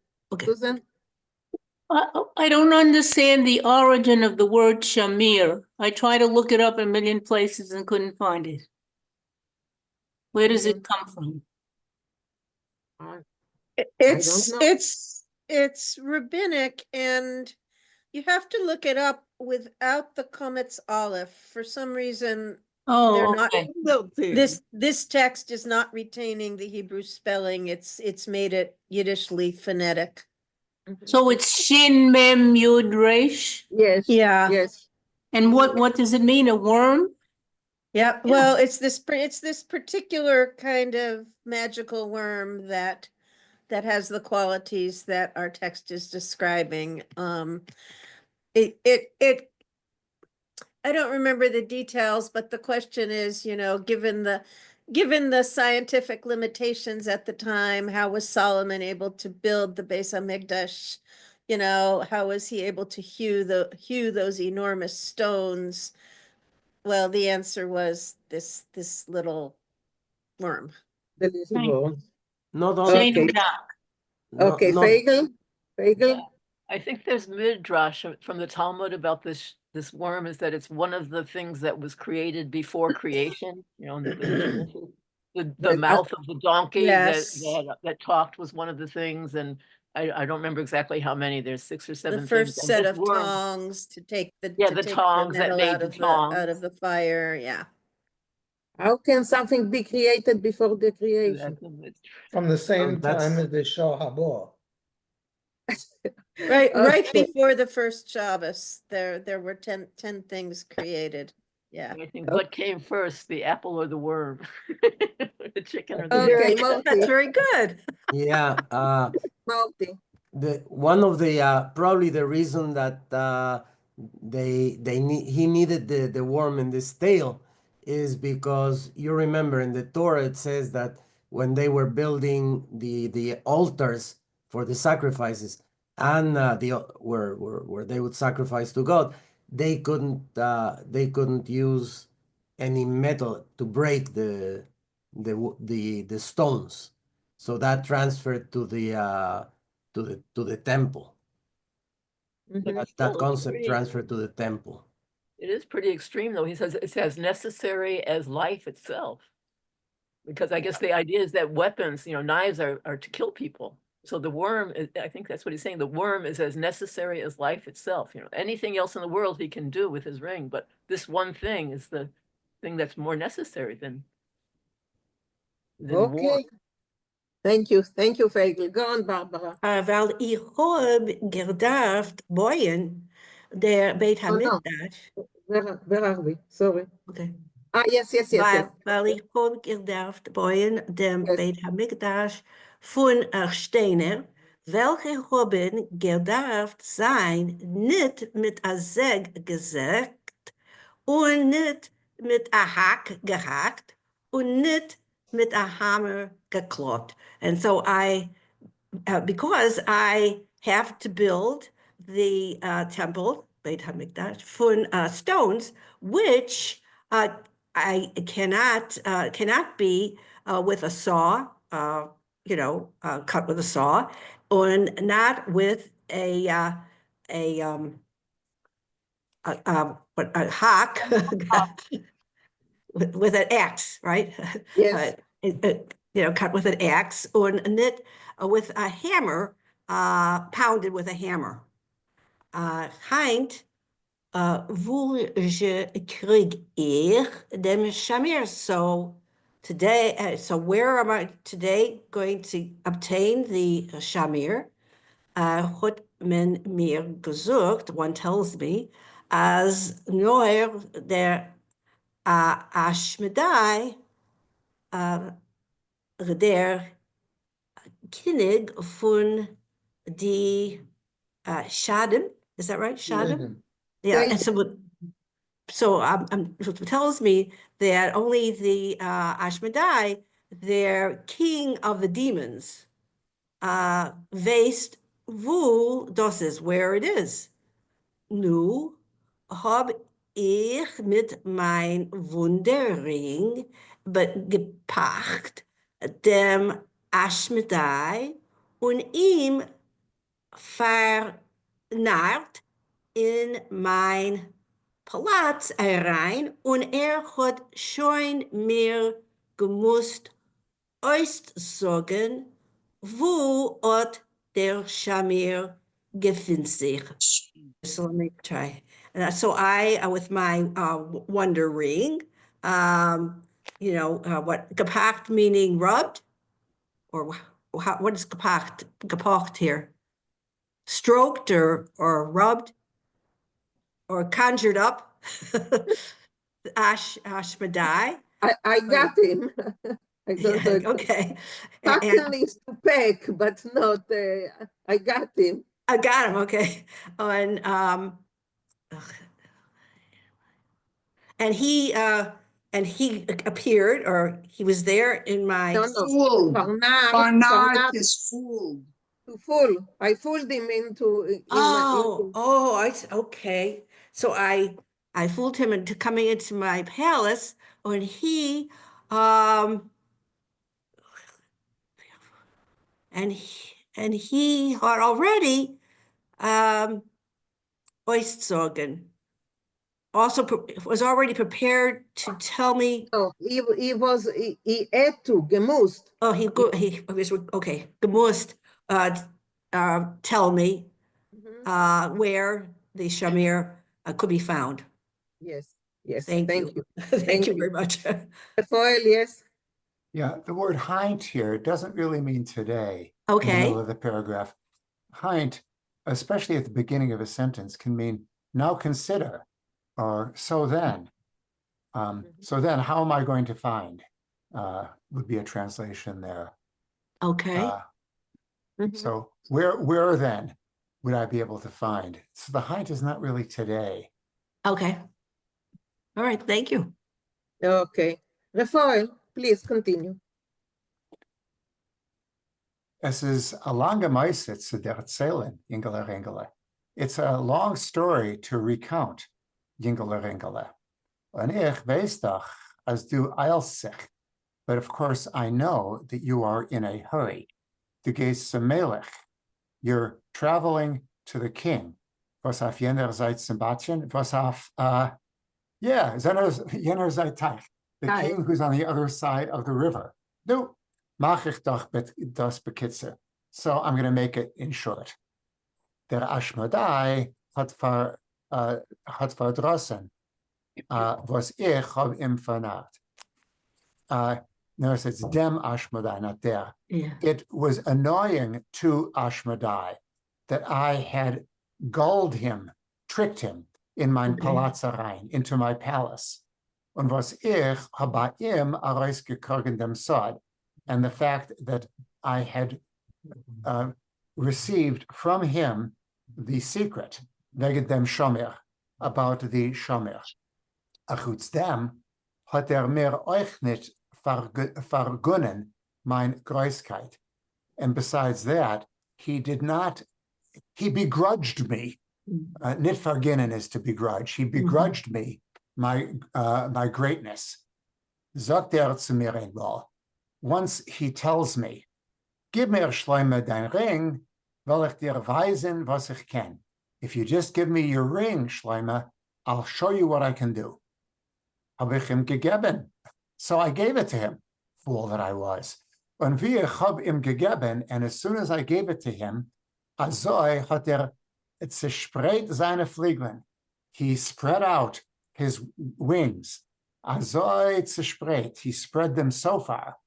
I don't understand the origin of the word shamir. I tried to look it up a million places and couldn't find it. Where does it come from? It's rabbinic, and you have to look it up without the Kometz Aleph. For some reason, they're Oh, not. okay. This text is not retaining the Hebrew spelling. It's made it Yiddishly phonetic. So it's Shin Mem Yud Resh? Yes. Yeah. Yes. And what does it mean? A worm? Yeah, well, it's this particular kind of magical worm that has the qualities that our text is describing. It I don't remember the details, but the question is, given the scientific limitations at the time, how was Solomon able to build the Beis Hamikdash? How was he able to hew those enormous stones? Well, the answer was this little worm. The little worm. No, don't. Okay. Okay, Vinkl? Vinkl? I think there's midrash from the Talmud about this worm, is that it's one of the things that was created before creation. In the Genesis. The mouth of the donkey Yes. that talked was one of the things, and I don't remember exactly how many. There's 6 or 7 The things. first And set this of worm, tongs to take the tongs that metal made out the of tongs. the fire. Yeah. How can something be created before the creation? From the same that's- time as the Shah Habor. Right before the first Shabbos, there were 10 things created. Yeah. I think what came first, the apple or the worm? The chicken or the Okay, egg? Marty. That's very good. Yeah, Marty. one of the probably the reason that he needed the worm in this tail is because you remember in the Torah it says that when they were building the altars for the sacrifices and where they would sacrifice to God, they couldn't use any metal to break the stones, so that transferred to the temple. But That still, it's concept transferred to the temple. It is pretty extreme, though. He says it's as necessary as life itself. Because I guess the idea is that weapons, knives are to kill people. So the worm, I think that's what he's saying. The worm is as necessary as life itself. Anything else in the world he can do with his ring, but this one thing is the thing that's more necessary than war. Okay. Thank you, Vinkl. Go on, Barbara. Weil ich hab gedacht, boyen, der Beit Oh, no. HaMikdash. Where are we? Sorry. Okay. Yes. Weil ich hab gedacht, boyen, dem Beit HaMikdash von Steiner, welche haben gedacht sein, nicht mit a Zeg gesagt und nicht mit a Hack gehackt und nicht mit a Hammer gekloppt. And so because I have to build the temple, Beit HaMikdash, from stones, which I cannot be with a saw, cut with a saw, and not with a hack with an axe, right? Yes. Cut with an axe, or knit with a hammer, pounded with a hammer. Heint, wo je krieg ich dem Shamir? So today, where am I today going to obtain the Shamir? Hat men mir gesucht, one tells me, as Noer der Ashmedai, der König von die Shadim, is that right? Shadim? Yeah, and so it tells me that only the Ashmedai, their king of the demons, weist wo das is, where it is. Nu hab ich mit mein Wunderring gepacht dem Ashmedai und ihm vernarrt in mein Palaz herein und hat schon mir gemusst aussagen Wo hat der Shamir gefunden sich? So let me try. And so I, with my wonder ring, what gepackt meaning rubbed, or what is gepackt here? Stroked or rubbed or conjured up. Ashmadai. I got him. I don't know. Okay. Packen is to peck, but not, I got him. I got him, okay. And he appeared, or he was there in my No. Parnat is fooled. Full. I fooled him into okay. So I fooled him into coming into my palace, and he had already Oistsorgen also was already prepared to tell me. No, he had to, gemusst. Oh, he was, okay, gemusst, tell me where the Shamir could be found. Yes, yes, Thank thank you. you. Thank you very much. Foil, yes. Yeah, the word heint here doesn't really mean today. In the Okay. middle of the paragraph. Heint, especially at the beginning of a sentence, can mean now consider, or so then. So then, how am I going to find? Would be a translation there. Okay. So where then would I be able to find? So the heint is not really today. Okay. All right, thank you. Okay. Rafael, please continue. Es ist a lange Meise zu erzählen, Yingele Ringele. It's a long story to recount, Yingele Ringele. Und ich weiß doch, als du eilst sich. But of course, I know that you are in a hurry. Du gehst zum Melech. You're traveling to the king. Was auf jener Seite zum Batchen? Was auf, jener Seite Teich. The king who's on the other side of the river. Nu, mach ich doch das bekitzer. So I'm going to make it in short. Der Ashmodai hat verdrossen, was ich hab ihm vernacht. Notice it's dem Ashmodai, not der. Yeah. It was annoying to Ashmodai that I had gulled him, tricked him in mein Palatzerein, into my palace. Und was ich hab bei ihm herausgekriegt dem Sod, and the fact that I had received from him the secret, wegen dem Shomer, about the Shomer. Achutz dem hat mir euch nicht vergunnen mein Greuskeit. And besides that, he begrudged me. Nicht vergunnen is to begrudge. He begrudged me my greatness. Sagt zu mir einmal. Once he tells me, gib mir Schleime dein Ring, will ich dir weisen, was ich kann. If you just give me your ring, Schleime, I'll show you what I can do. Hab ich ihm gegeben. So I gave it to him, fool that I was. Und wie ich hab ihm gegeben, and as soon as I gave it to him, azoi hat zerspreizt seine Flügeln. He spread out his wings. Azoi zerspreizt. He spread them so far.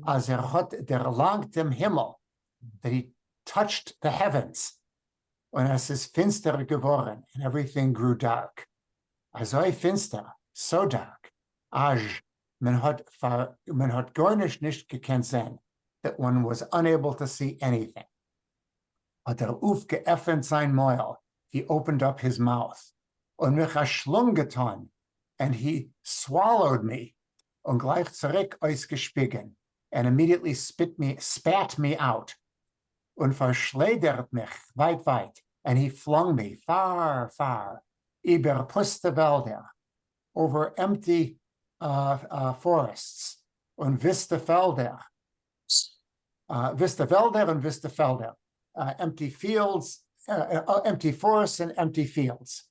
As hat langt dem Himmel, that he touched the heavens. Und es ist finster geworden, and everything grew dark. Azoi finster, so dark. Man hat gar nicht gekannt sehen, that one was unable to see anything. Hat aufgeöffnet sein Maul, he opened up his mouth. Und mich Schlung getan, and he swallowed me. Und gleich zurück ausgespiegen, and immediately spat me out. Und verschleudert mich weit, and he flung me far, über puste Wälder, over empty forests, und Vistafelder, and Vistafelder, empty fields, empty forests and empty fields.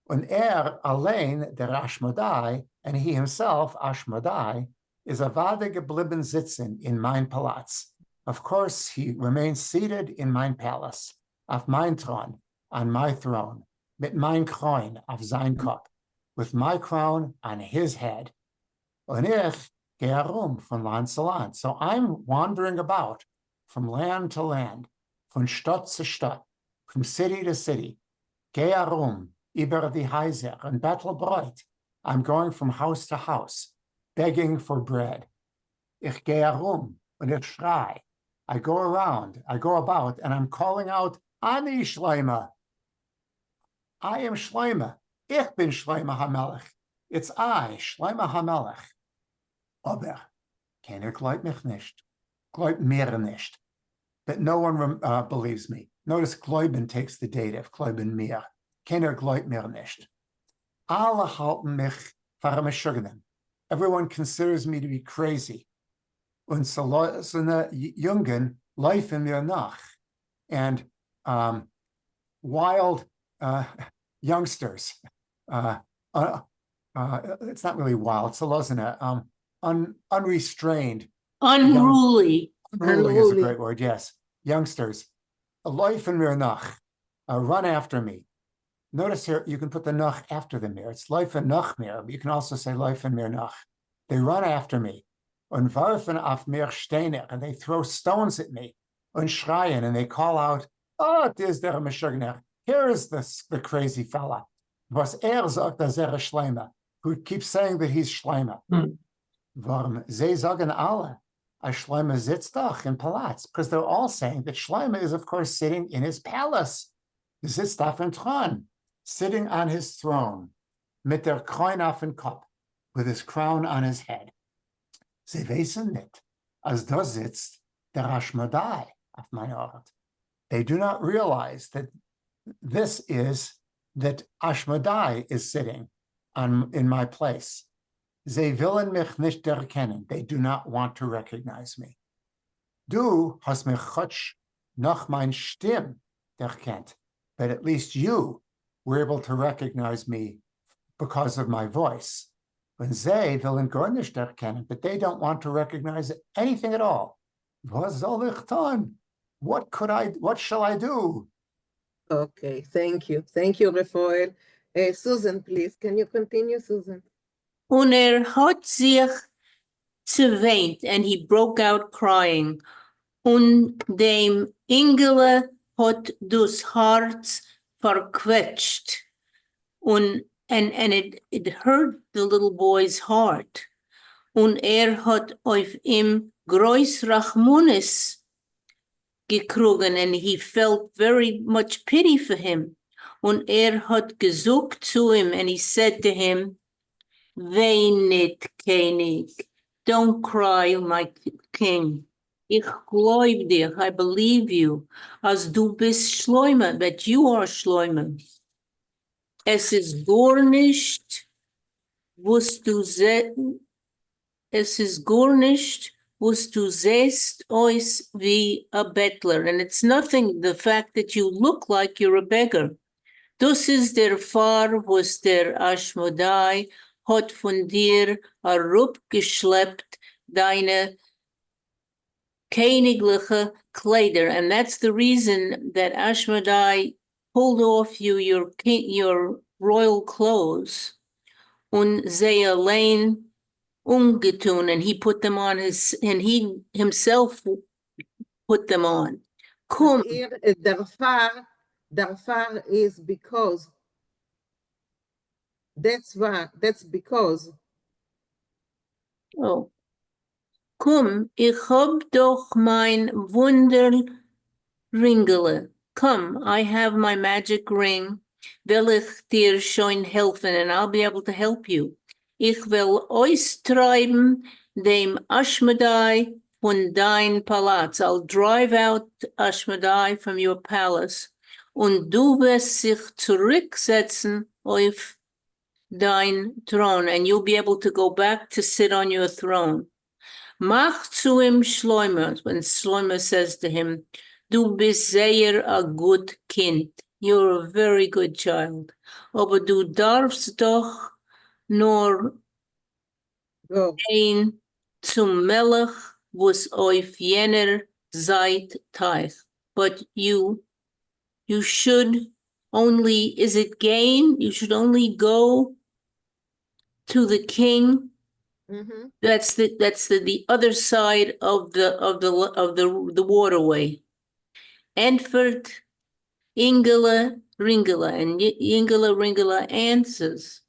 Und allein, der Ashmodai, and he himself, Ashmodai, is a vade geblieben sitzen in mein Palaz. Of course, he remains seated in mein palace, auf mein Thron, on my throne, mit mein Kroon auf sein Kopf, with my crown on his head. Und ich gehe herum von Land zu Land. So I'm wandering about from land to land, von Stadt zu Stadt, from city to city. Gehe herum über die Häuser und bettel Brot. I'm going from house to house, begging for bread. Ich gehe herum und ich schrei. I go around, I go about, and I'm calling out, Ani Shleima. I am Shleima. Ich bin Shleima HaMelech. It's I, Shleima HaMelech. Aber keiner glaubt mich nicht. Glaubt mir nicht. But no one believes me. Notice Gläuben takes the dative, Gläuben mir. Keiner glaubt mir nicht. Alle halten mich für ein Meshuggenen. Everyone considers me to be crazy. Und so eine Jungen laufen mir nach. And wild youngsters, it's not really wild, so unrestrained. Unruly. Unruly is a great word, yes. Youngsters, laufen mir nach, run after me. Notice here, you can put the nach after the mir. It's laufen nach mir, but you can also say laufen mir nach. They run after me. Und werfen auf mir Steine, and they throw stones at me. Und schreien, and they call out, oh, it is der Meshuggner. Here is the crazy fella. Was sagt, dass Schleima, who keeps saying that he's Schleima. Warum? Sie sagen alle, Schleima sitzt doch in Palaz, because they're all saying that Schleima is, of course, sitting in his palace. He sitzt auf dem Thron, sitting on his throne, mit der Kroon auf dem Kopf, with his crown on his head. Sie wissen nicht, als da sitzt der Ashmodai auf meinem Ort. They do not realize that that Ashmodai is sitting in my place. Sie willen mich nicht erkennen. They do not want to recognize me. Du hast mich hutsch nach mein Stimm erkennt, but at least you were able to recognize me because of my voice. Und sie willen gar nicht erkennen, but they don't want to recognize anything at all. Was soll ich tun? What shall I do? Okay, thank you. Thank you, Rafael. Susan, please, can you continue, Susan? Und hat sich zerweint, and he broke out crying. Und dem Ingele hat das Herz verquetscht. And it hurt the little boy's heart. Und hat auf ihm groß Rachmunis gekrogen, and he felt very much pity for him. Und hat gesucht zu ihm, and he said to him, Wein nicht, König, don't cry, my king. Ich glaub dich, I believe you, als du bist Schleume, that you are Schleume. Es ist gar nicht, was du siehst aus wie a bettler. And it's nothing, the fact that you look like you're a beggar. Das ist der Fahr, was der Ashmodai hat von dir herabgeschleppt, deine königliche Kleider. And that's the reason that Ashmodai pulled off you your royal clothes. Und sie allein umgetun, and he put them on and he himself put them on. Come. The far is because. That's because. Oh. Komm, ich hab doch mein Wunderringele. Come, I have my magic ring. Will ich dir schon helfen, and I'll be able to help you. Ich will austreiben dem Ashmodai von dein Palaz. I'll drive out Ashmodai from your palace. Und du wirst sich zurücksetzen auf dein Thron, and you'll be able to go back to sit on your throne. Mach zu ihm Schleume, when Schleume says to him, du bist sehr a good Kind. You're a very good child. Aber du darfst doch nur ein zum Melech, was auf jener seid teich. But you should only, is it gain? You should only go to the king. Mhm. That's the other side of the waterway. Entfert Ingela Ringela, and Ingela Ringela answers.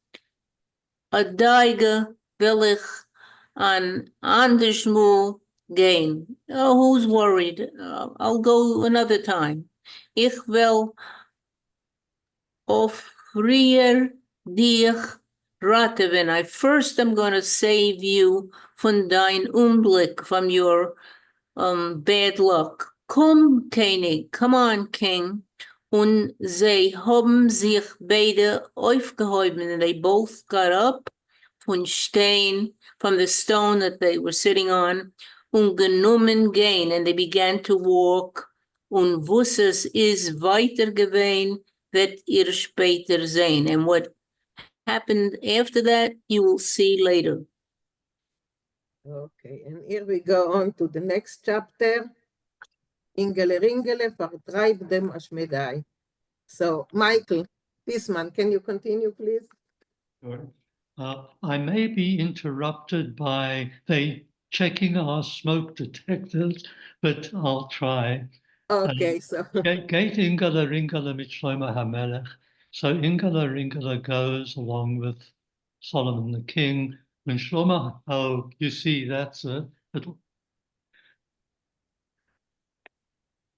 A daiga willig an andersmo gain. Oh, who's worried? I'll go another time. Ich will offrier dich raten when I first am going to save you von dein Unglück, from your bad luck. Komm, König, come on, King. Und sie haben sich beide aufgehoben, and they both got up from the stone that they were sitting on, und genommen gehen, and they began to walk, und was es ist weiter gewesen, wird ihr später sehen. And what happened after that, you will see later. Okay, and here we go on to the next chapter. Ingele Ringele vertreib dem Ashmedai. So, Michael Pisman, can you continue, please? Sure. I may be interrupted by they checking our smoke detectors, but I'll try. Okay, so. Gate Ingala Ringala mit Shlomo HaMelech. So Ingala Ringala goes along with Solomon the king. When Shlomo, oh, you see, that's a little.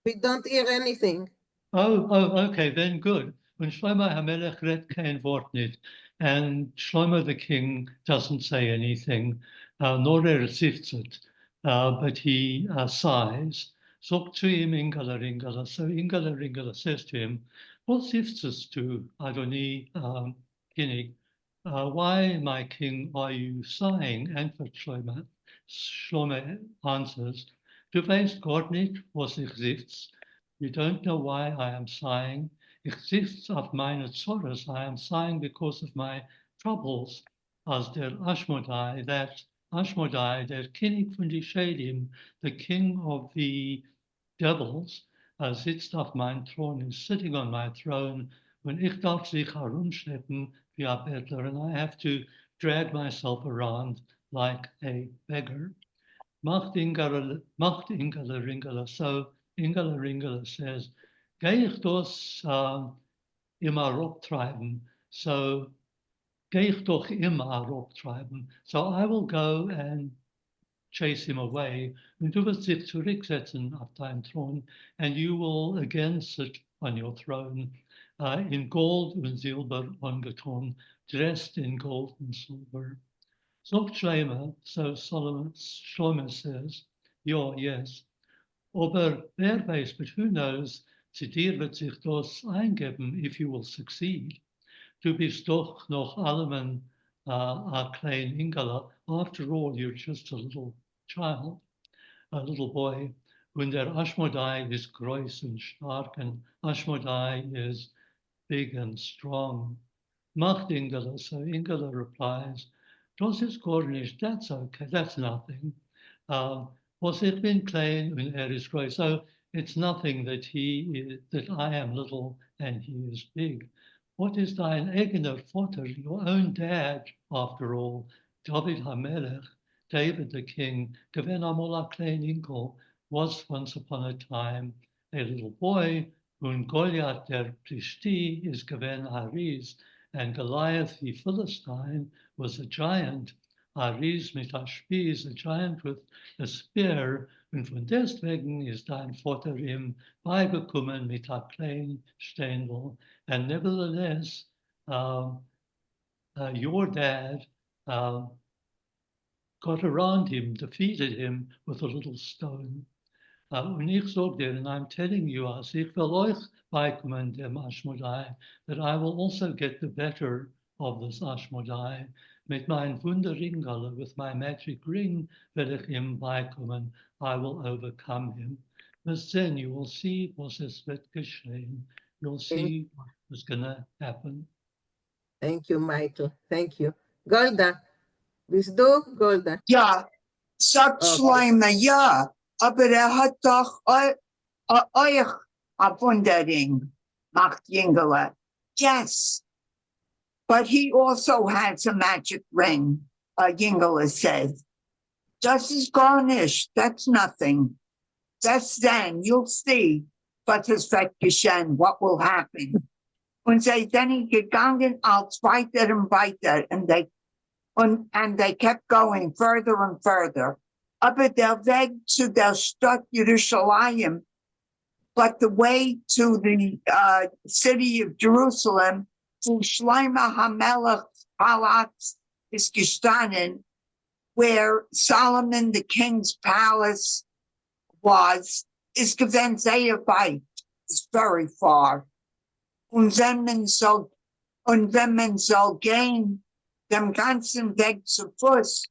We don't hear anything. Oh, okay, then good. When Shlomo HaMelech read kein Wort nicht, and Shlomo the king doesn't say anything, nor siftzet, but he sighs. Sagt zu ihm Ingala Ringala. So Ingala Ringala says to him, what siftzest du, Adoni Kinig? Why, my king, are you sighing? Antwort Shlomo. Shlomo answers, du weißt Gott nicht, was ich sifts. You don't know why I am sighing. Ich sifts auf meine Zorres. I am sighing because of my troubles. As der Ashmodai, that Ashmodai, der König von die Shedim, the king of the devils, sitzt auf meinem Thron, is sitting on my throne. When ich darf sich herumschleppen wie ein Bettler, and I have to drag myself around like a beggar. Macht Ingala Ringala. So Ingala Ringala says, gehe ich das immer abtreiben. So gehe ich doch immer abtreiben. So I will go and chase him away. Und du wirst dich zurücksetzen auf deinen Thron, and you will again sit on your throne, in gold und silber angetan, dressed in gold and silver. So Shlomo, so Shlomo says, yes. Aber wer weiß, but who knows, zu dir wird sich das eingeben, if you will succeed. Du bist doch noch allemal a klein Ingala. After all, you're just a little child, a little boy. Und der Ashmodai is groß und stark, and Ashmodai is big and strong. Macht Ingala, so Ingala replies, das ist gar nicht, that's okay, that's nothing. Was ich bin klein und is groß. So it's nothing that that I am little and he is big. What is dein eigener Vater, your own dad, after all, David HaMelech, David the king, gewen einmal a klein Inkel, was once upon a time a little boy, und Goliath der Plishti is gewen Hariz, and Goliath the Philistine was a giant. Hariz mit a Spies, a giant with a spear, und von deswegen ist dein Vater ihm beigekommen mit a klein Steindl. And nevertheless, your dad got around him, defeated him with a little stone. Und ich sage dir, and I'm telling you, as ich will euch beikommen dem Ashmodai, that I will also get the better of this Ashmodai. Mit mein Wunderringale, with my magic ring, will ich ihm beikommen. I will overcome him. But then you will see was es wird geschehen. You'll see what's gonna happen. Thank you, Michael. Thank you. Golda, bist du, Golda? Ja, sagt Schleimer, ja. Aber hat doch euch wondering, macht Yingele. Yes, but he also has a magic ring, Yingele says. Das ist garnish, that's nothing. That's then, you'll see, was es wird geschehen, what will happen. Und sie sind gegangen als weiter und weiter, and they kept going further and further. Aber der Weg zu der Stadt Jerusalem, but the way to the city of Jerusalem, wo Shlomo HaMelech's Palatz is gestanden, where Solomon the king's palace was, is gewesen sehr weit. It's very far. Und wenn man soll gehen, dem ganzen Weg zu Fuß,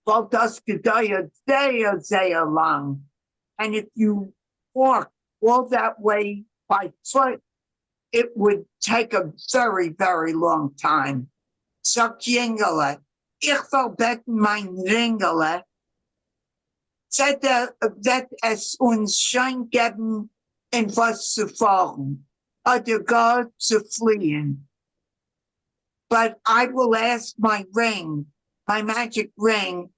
weil das gedauert sehr, sehr lang. And if you walk all that way by foot, it would take a very, very long time. Sagt Yingele, ich will beten mein Ringele, wird es uns schon geben, in was zu fahren, oder gar zu fliehen. But I will ask my ring, my magic ring,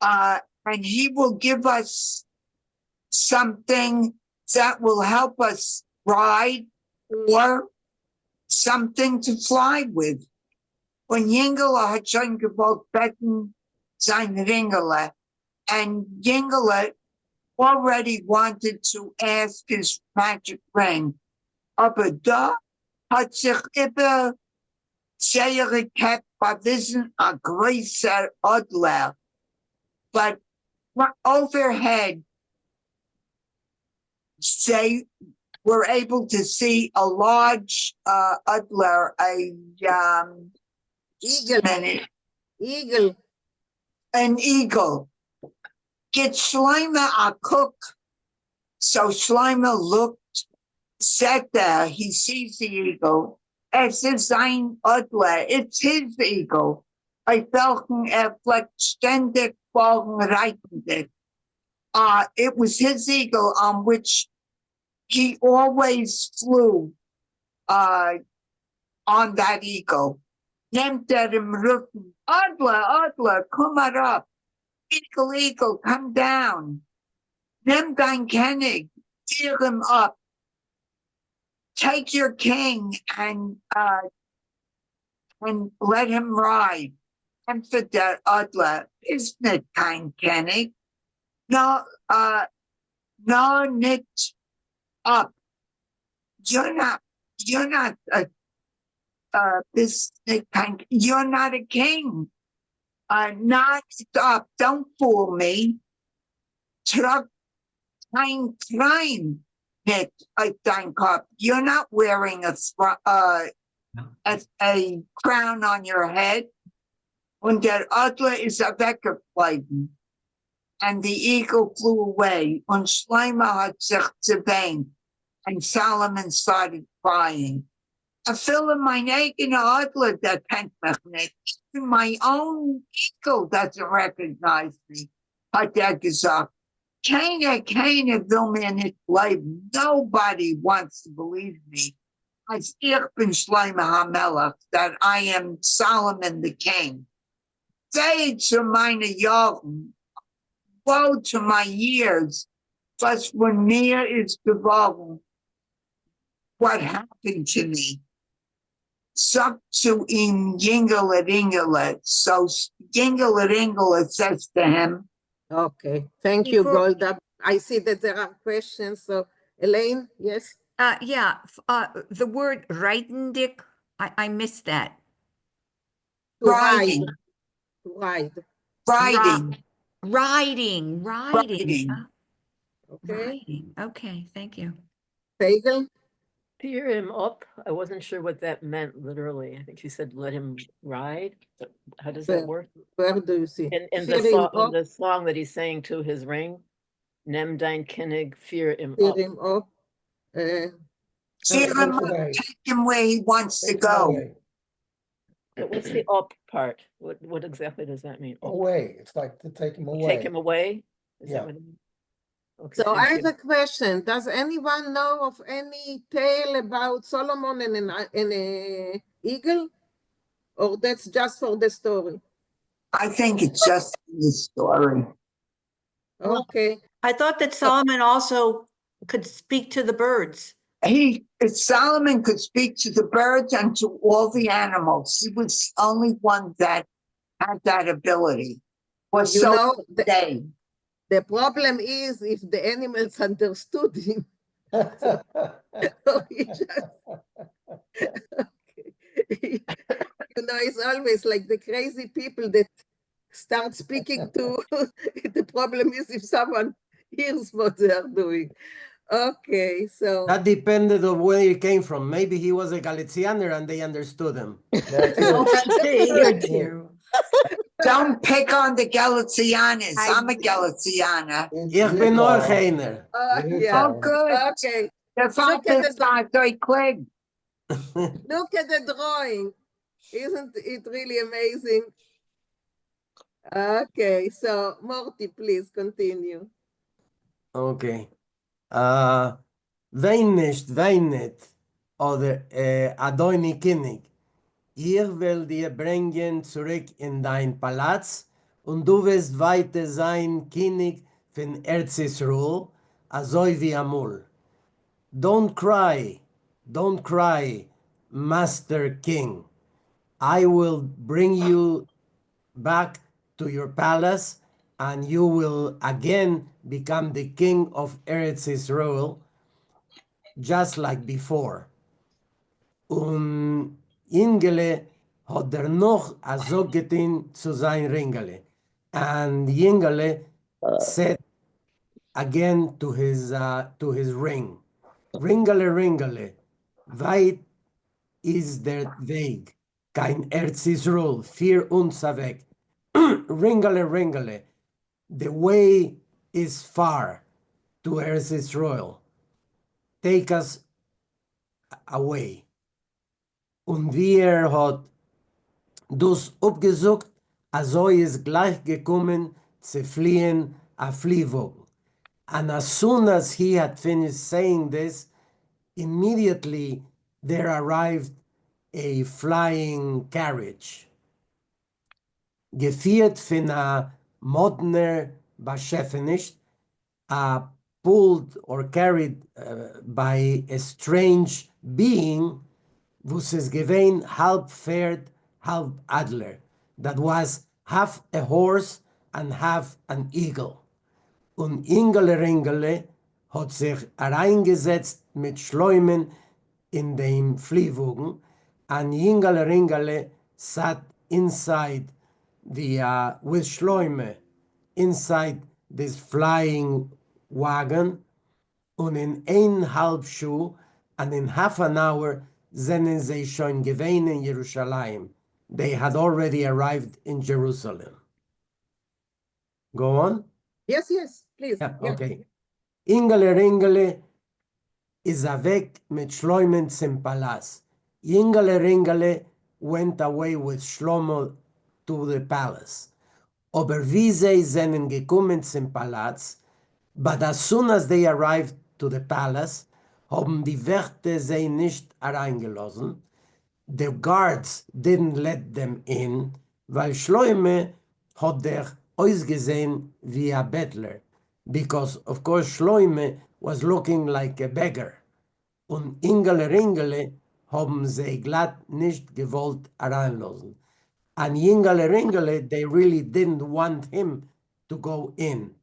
and he will give us something that will help us ride or something to fly with. When Yingele hat schon gewollt beten sein Ringele, and Yingele already wanted to ask his magic ring, aber da hat sich über sehr gehabt, wissen a größer Adler, but overhead, they were able to see a large Adler, an eagle. Get Shlomo a cook. So Shlomo looked, sat there, he sees the eagle. Es ist sein Adler, it's his eagle. Auf welchen fliegt ständig reitendig. It was his eagle on which he always flew on that eagle. Nehmt im Rücken, Adler, komm mal up. Eagle, come down. Nimm dein König, tear him up. Take your king and let him ride. And for der Adler is nicht kein König. No, nicht up. You're not you're not a king. Not up. Don't fool me. Truck time crime hit a dein Kopf. You're not wearing a crown on your head. Und der Adler is weggeflogen. And the eagle flew away. Und Shlomo hat sich zerweint. And Solomon started crying. I feel in my eigen Adler that kennt mich nicht. Even my own eagle doesn't recognize me, hat gesagt. Keiner will mir nicht bleiben. Nobody wants to believe me. Als ich bin Shlomo HaMelech, that I am Solomon the king. Say to meine Jahren, woe to my years, was von mir ist geworden. What happened to me? Sag zu ihm Yingele. So Yingele says to him. Okay, thank you, Golda. I see that there are questions. So, Elaine, yes? Yeah, the word reitendig, I missed that. Riding. Riding. Okay. Okay, thank you. Vinkl? Tear him up. I wasn't sure what that meant literally. I think she said let him ride. But how does that work? Where do you see? In the song that he's saying to his ring, Nem dein König, fear him Fear up. him up. Take him where he wants to go. But what's the up part? What exactly does that mean? Away. It's like to take him away. Take him away? Is Yeah. that what it means? So thank I have you. a question. Does anyone know of any tale about Solomon and an eagle? Or that's just for the story? I think it's just the story. Okay. I thought that Solomon also could speak to the birds. Solomon could speak to the birds and to all the animals. He was the only one that had that ability. Was You so know, day. the problem is if the animals understood him. So, he just, okay. You know, it's always like the crazy people that start speaking to, the problem is if someone hears what they are doing. Okay, so. That depended on where he came from. Maybe he was a Galicianer and they understood him. That's Oh, dear, it. dear. Don't pick on the Galicianas. I'm a Galiciana. Ich bin auch einer. Yeah. Oh, good. Okay. The Look fact at is the, not very clear. look at the drawing. Isn't it really amazing? Okay, so Morty, please continue. Okay. Wein nicht, oder Adoni König. Ich will dir bringen zurück in dein Palast und du wirst weiter sein König von Erzisruel, also wie amul. Don't cry, Master King. I will bring you back to your palace and you will again become the king of Eretz Israel, just like before. Ingele hat noch so getan zu sein Ringele. And Ingele said again to his ring, Ringele, weit ist der Weg, kein Erz Israel, für uns weg. Ringele, the way is far to Eretz Israel. Take us away. Und wie hat dus abgesucht, also ist gleich gekommen zu fliehen a Fliehwagen. And as soon as he had finished saying this, immediately there arrived a flying carriage. Geführt von a Modner Beschäftigt, pulled or carried by a strange being, was es gewesen halb Pferd, halb Adler, that was half a horse and half an eagle. Und Ringele hat sich reingesetzt mit Schleumen in dem Fliehwagen, and Ringele sat inside the with Schleume inside this flying wagon, und in 1,5 Schuh and in half an hour sind sie schon gewesen in Jerusalem. They had already arrived in Jerusalem. Go on? Yes, please. Yeah, okay. Ringele is weg mit Schleumen zum Palast. Ringele went away with Shlomo to the palace. Aber wie sie sind gekommen zum Palast, but as soon as they arrived to the palace, haben die Wächter sie nicht reingelassen. The guards didn't let them in, weil Schleume hat ausgesehen wie a bettler, because of course Schleume was looking like a beggar. Und Ringele haben sie glatt nicht gewollt reinlassen. And Ringele, they really didn't want him to go in.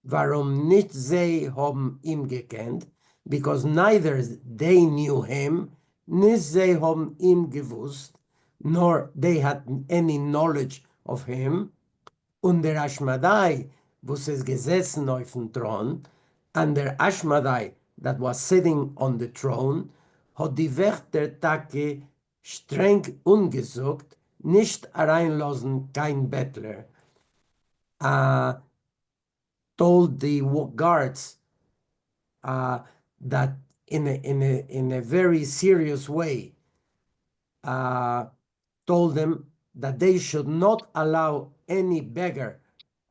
Warum nicht sie haben ihn gekannt? Because neither they knew him, nicht sie haben ihn gewusst, nor they had any knowledge of him. Und der Ashmadai, was es gesessen auf dem Thron, and der Ashmadai that was sitting on the throne, hat die Wächter Tage streng ungesucht, nicht reinlassen kein Bettler. Told the guards that in a very serious way, told them that they should not allow any beggar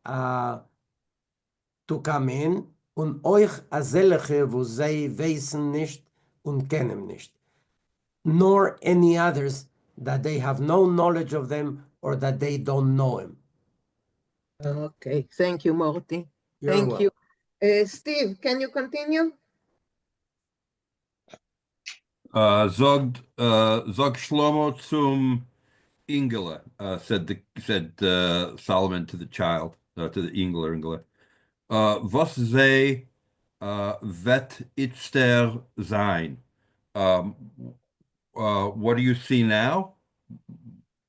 to come in, und euch a selche, wo sie wissen nicht und kennen nicht. Nor any others that they have no knowledge of them or that they don't know him. Okay, thank you, Morty. You're Thank you. Steve, can you continue? Zog Shlomo zum Ingele, said Solomon to the child, to the Ingele. Was sei vet itster sein? What do you see now?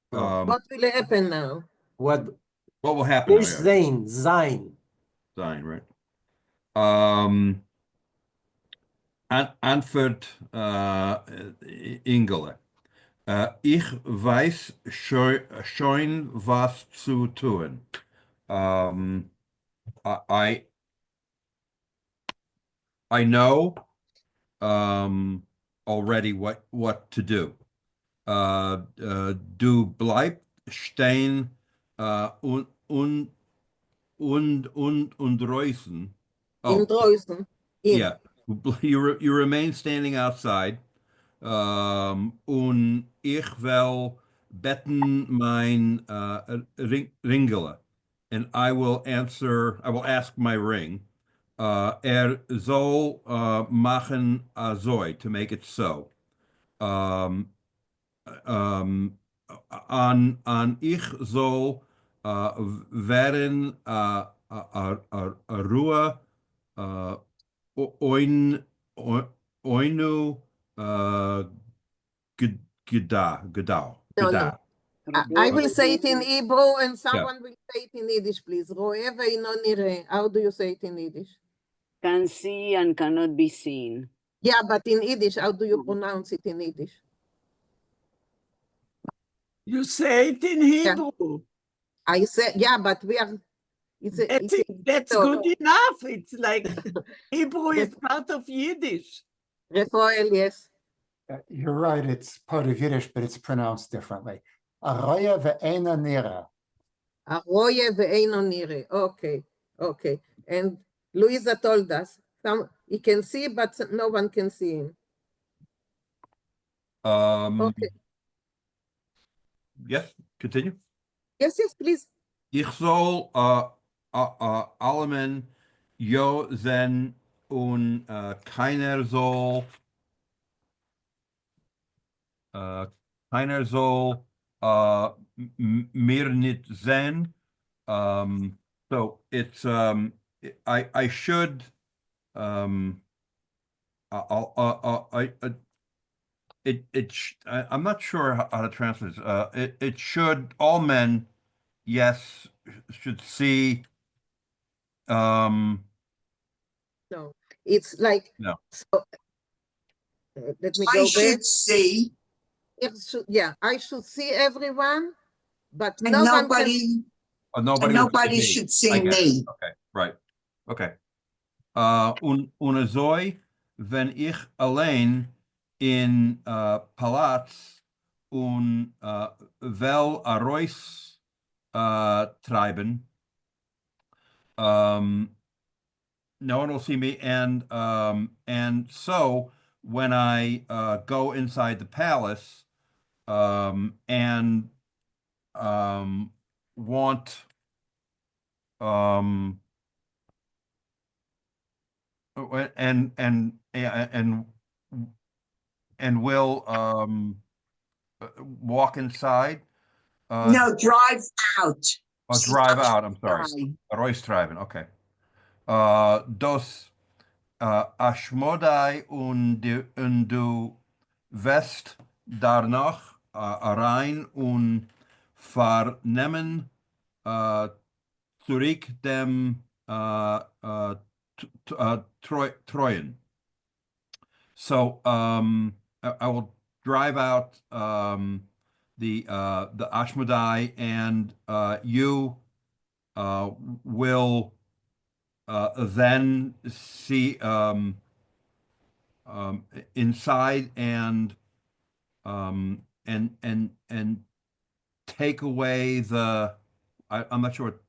What will happen now? What will happen now? Nicht Yeah. sein, sein. Sein, right. Antwort Ingele. Ich weiß schon was zu tun. I know already what to do. Du bleib stehen und Reusen. In Dreußen. Yeah, you remain standing outside. Und ich will betten mein Ringele, and I will ask my ring. Soll machen azoi, to make it so. An ich soll werden Ruhe oinu gedau. No. I will say it in Hebrew and Yeah. someone will say it in Yiddish, please. Ro'eh ve'ino nireh. How do you say it in Yiddish? Can see and cannot be seen. Yeah, but in Yiddish, how do you pronounce it in Yiddish? You say it in Hebrew. I said, yeah, but we are. That's good enough. It's like Hebrew is part of Yiddish. Rafael, yes. You're right, it's part of Yiddish, but it's pronounced differently. Arroya ve'ena nira. Arroye ve'eino nireh. Okay. And Luisa told us, he can see, but no one can see him. Okay. Yes, continue. Yes, please. Ich soll allemen jo sein und keiner soll mir nicht sein. So it's I should I'm not sure how to translate this. It should, all men, yes, should see. No, it's like, No. so, let me I go should back. see, I should see everyone, but and no nobody, one can. nobody should see I get it. me. Okay, right. Okay. Und so, wenn ich allein in Palaz und will Arois treiben, no one will see me, and so when I go inside the palace and want and will walk inside. No, drive out. Drive out. I'm sorry. Sorry. Roistreiben. Okay. Dos Ashmodai und du West danach rein und vernehmen zurück dem Treuen. So I will drive out the Ashmodai, and you will then see inside and take away the I'm not sure.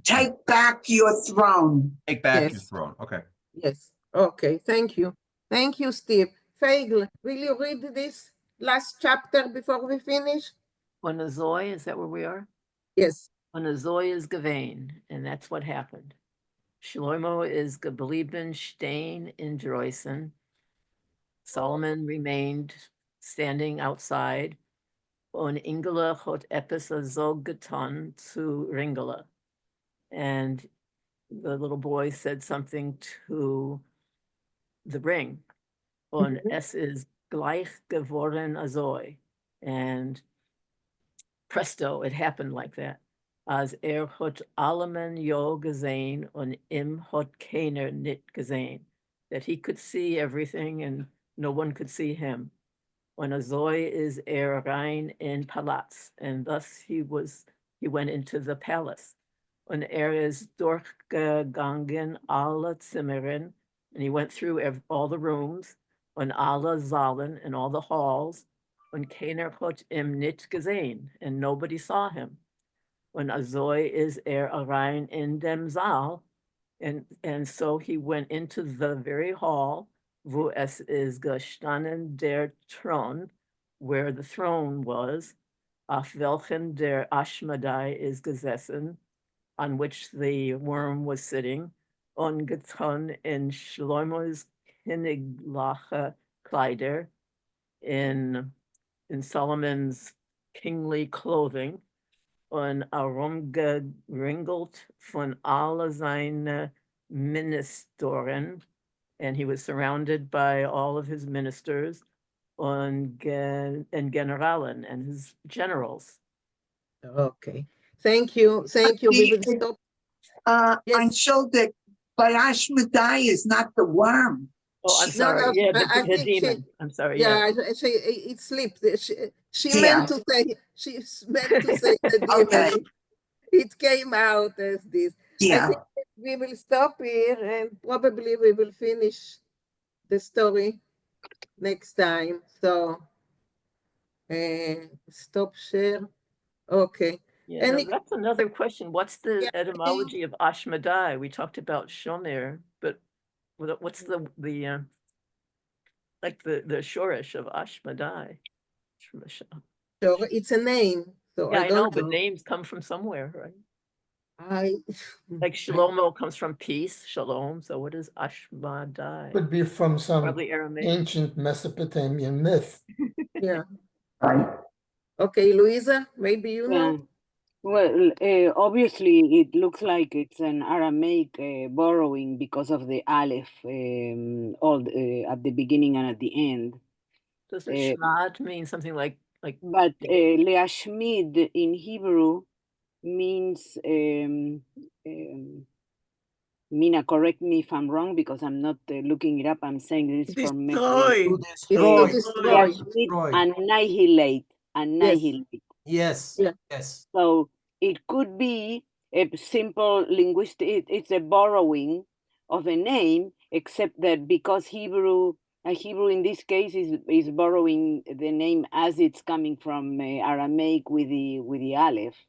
Take back your throne. Take back your throne. Okay. Yes. Okay. Thank you. Thank you, Steve. Vinkl, will you read this last chapter before we finish? On Azoi, is that where we are? Yes. On Azoi is Gavain, and that's what happened. Shlomo is geblieben stehen in Jerusalem. Solomon remained standing outside. On Ingela hot epis azog getan zu Ringela. And the little boy said something to the ring. On es is gleich geworden azoi. And presto, it happened like that. As hot allemen jo gesehen und hot keiner nit gesehen. That he could see everything and no one could see him. When azoi is rein in palats, and thus he went into the palace. When is durchgegangen alle Zimmern, and he went through all the rooms, on alle Zalen and all the halls, when keiner hat im nit gesehen, and nobody saw him. When azoi is rein in dem Saal, and so he went into the very hall, wo es is gestanden der Thron, where the throne was, auf welchen der Ashmadai is gesessen, on which the worm was sitting, on getan in Shlomo's Kiniglacha Kleider, in Solomon's kingly clothing, und herumgeringelt von alle seine Ministeren, and he was surrounded by all of his ministers, and Generalen and his generals. Okay. Thank you. Thank you. We will stop. Entschuldigt, but Ashmedai is not the worm. Oh, I'm sorry. Yeah, the demon. I'm sorry. Yeah, it slipped. She meant to say. She meant to say the demon. Okay. It came out as this. I think we will stop here and probably we will finish the story next time. So stop share. Okay. Yeah, no, that's another question. What's the etymology of Ashmedai? We talked about Shomer, but what's the like the shorish of Ashmedai? So it's a name. So Yeah, I I don't know, know. but names come from somewhere, right? I Like Shlomo comes from peace, shalom. So what is Ashmedai? Could be from some Probably Aramaic. ancient Mesopotamian myth. Yeah. Okay, Louisa, maybe you know. Yeah. Well, obviously, it looks like it's an Aramaic borrowing because of the aleph at the beginning and at the end. Doesn't shmad mean something like? But leashmid in Hebrew means Mina, correct me if I'm wrong because I'm not looking it up. I'm saying this from memory. Destroy. Annihilate. Annihilate. Yes. Yes. So it could be a simple linguistic, it's a borrowing of a name, except that because Hebrew in this case is borrowing the name as it's coming from Aramaic with the aleph.